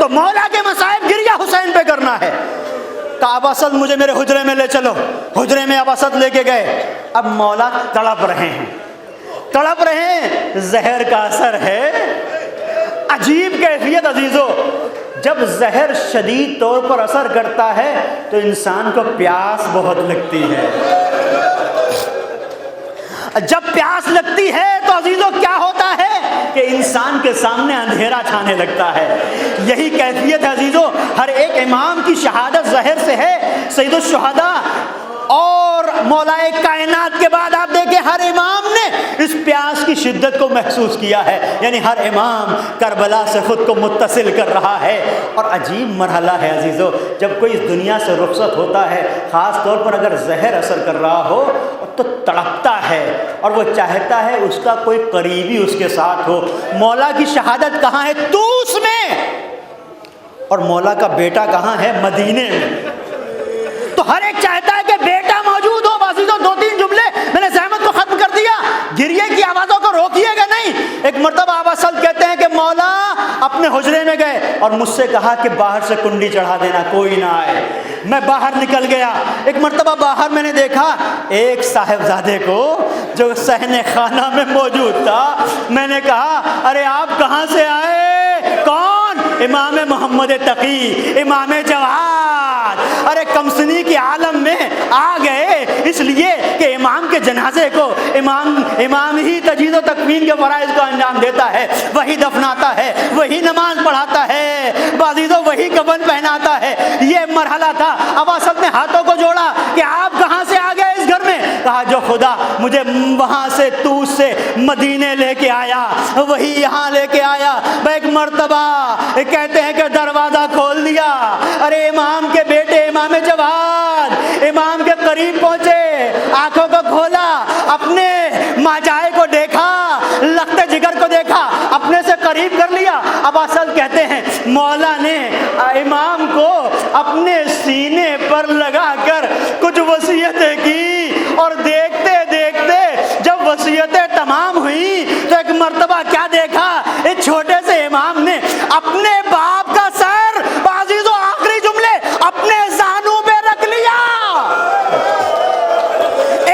A: تو مولا کے مصائب گریہ حسین پہ کرنا ہے۔ کہا ابا سلط مجھے میرے حجرے میں لے چلو۔ حجرے میں ابا سلط لے کے گئے۔ اب مولا تڑپ رہے ہیں، تڑپ رہے ہیں، زہر کا اثر ہے۔ عجیب کیفیت عزیزو، جب زہر شدید طور پر اثر کرتا ہے تو انسان کو پیاس بہت لگتی ہے۔ جب پیاس لگتی ہے تو عزیزو کیا ہوتا ہے کہ انسان کے سامنے اندھیرا چھانے لگتا ہے۔ یہی کیفیت ہے عزیزو، ہر ایک امام کی شہادت زہر سے ہے۔ سید الشہداء اور مولا کائنات کے بعد آپ دیکھیں ہر امام نے اس پیاس کی شدت کو محسوس کیا ہے، یعنی ہر امام کربلا سے خود کو متصل کر رہا ہے۔ اور عجیب مرحلہ ہے عزیزو، جب کوئی اس دنیا سے رخصت ہوتا ہے، خاص طور پر اگر زہر اثر کر رہا ہو تو تڑپتا ہے اور وہ چاہتا ہے اس کا کوئی قریبی اس کے ساتھ ہو۔ مولا کی شہادت کہاں ہے؟ طوس میں، اور مولا کا بیٹا کہاں ہے؟ مدینے میں۔ تو ہر ایک چاہتا ہے کہ بیٹا موجود ہو۔ عزیزو دو تین جملے میں نے زحمت کو ختم کر دیا، گریے کی آوازوں کو روکیے گا نہیں۔ ایک مرتبہ ابا سلط کہتے ہیں کہ مولا اپنے حجرے میں گئے اور مجھ سے کہا کہ باہر سے کنڈی چڑھا دینا، کوئی نہ آئے۔ میں باہر نکل گیا۔ ایک مرتبہ باہر میں نے دیکھا ایک صاحبزادے کو جو صحن خانہ میں موجود تھا۔ میں نے کہا ارے آپ کہاں سے آئے؟ کون؟ امام محمد تقی، امام جواد، ارے کمسنی کے عالم میں آ گئے اس لیے کہ امام کے جنازے کو امام ہی تجہیز و تکفین کے فرائض کو انجام دیتا ہے، وہی دفناتا ہے، وہی نماز پڑھاتا ہے، بعضیزوں وہی کفن پہناتا ہے۔ یہ مرحلہ تھا۔ اب اصل نے ہاتھوں کو جوڑا کہ آپ کہاں سے آ گئے اس گھر میں؟ کہا جو خدا مجھے وہاں سے طوس سے مدینے لے کے آیا وہی یہاں لے کے آیا۔ ایک مرتبہ کہتے ہیں کہ دروازہ کھول دیا، ارے امام کے بیٹے امام جواد امام کے قریب پہنچے، آنکھوں کو کھولا، اپنے ماجائے کو دیکھا، لخت جگر کو دیکھا، اپنے سے قریب کر لیا۔ اب اصل کہتے ہیں مولا نے امام کو اپنے سینے پر لگا کر کچھ وصیتیں کی، اور دیکھتے دیکھتے جب وصیتیں تمام ہوئی تو ایک مرتبہ کیا دیکھا، اس چھوٹے سے امام نے اپنے باپ کا سر عزیزو آخری جملے اپنے زانوں پہ رکھ لیا۔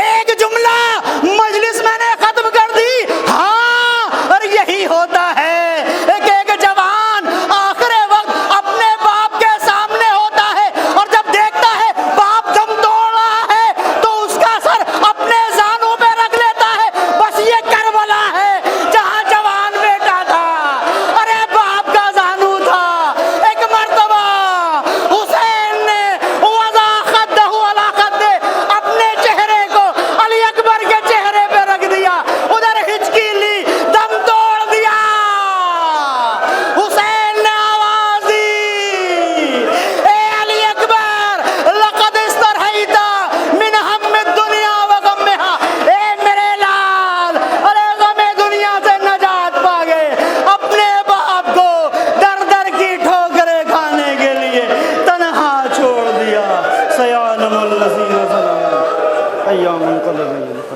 A: ایک جملہ مجلس میں نے ختم کر دی۔ ہاں، اور یہی ہوتا ہے کہ ایک جوان آخر وقت اپنے باپ کے سامنے ہوتا ہے، اور جب دیکھتا ہے باپ دم توڑ رہا ہے تو اس کا سر اپنے زانوں پہ رکھ لیتا ہے۔ بس یہ کربلا ہے جہاں جوان بیٹا تھا، ارے باپ کا زانو تھا۔ ایک مرتبہ حسین نے وضع خدہ علی خدہ اپنے چہرے کو علی اکبر کے چہرے پہ رکھ دیا، ادھر ہچکی لی، دم توڑ دیا۔ حسین نے آواز دی، اے علی اکبر لقد استرحیت من ہم الدنیا و غمہا، اے میرے لال، ارے غم دنیا سے نجات پا گئے، اپنے باپ کو در در کی ٹھوکریں کھانے کے لیے تنہا چھوڑ دیا۔ سیعلم الذین ظلموا ایام منقلب۔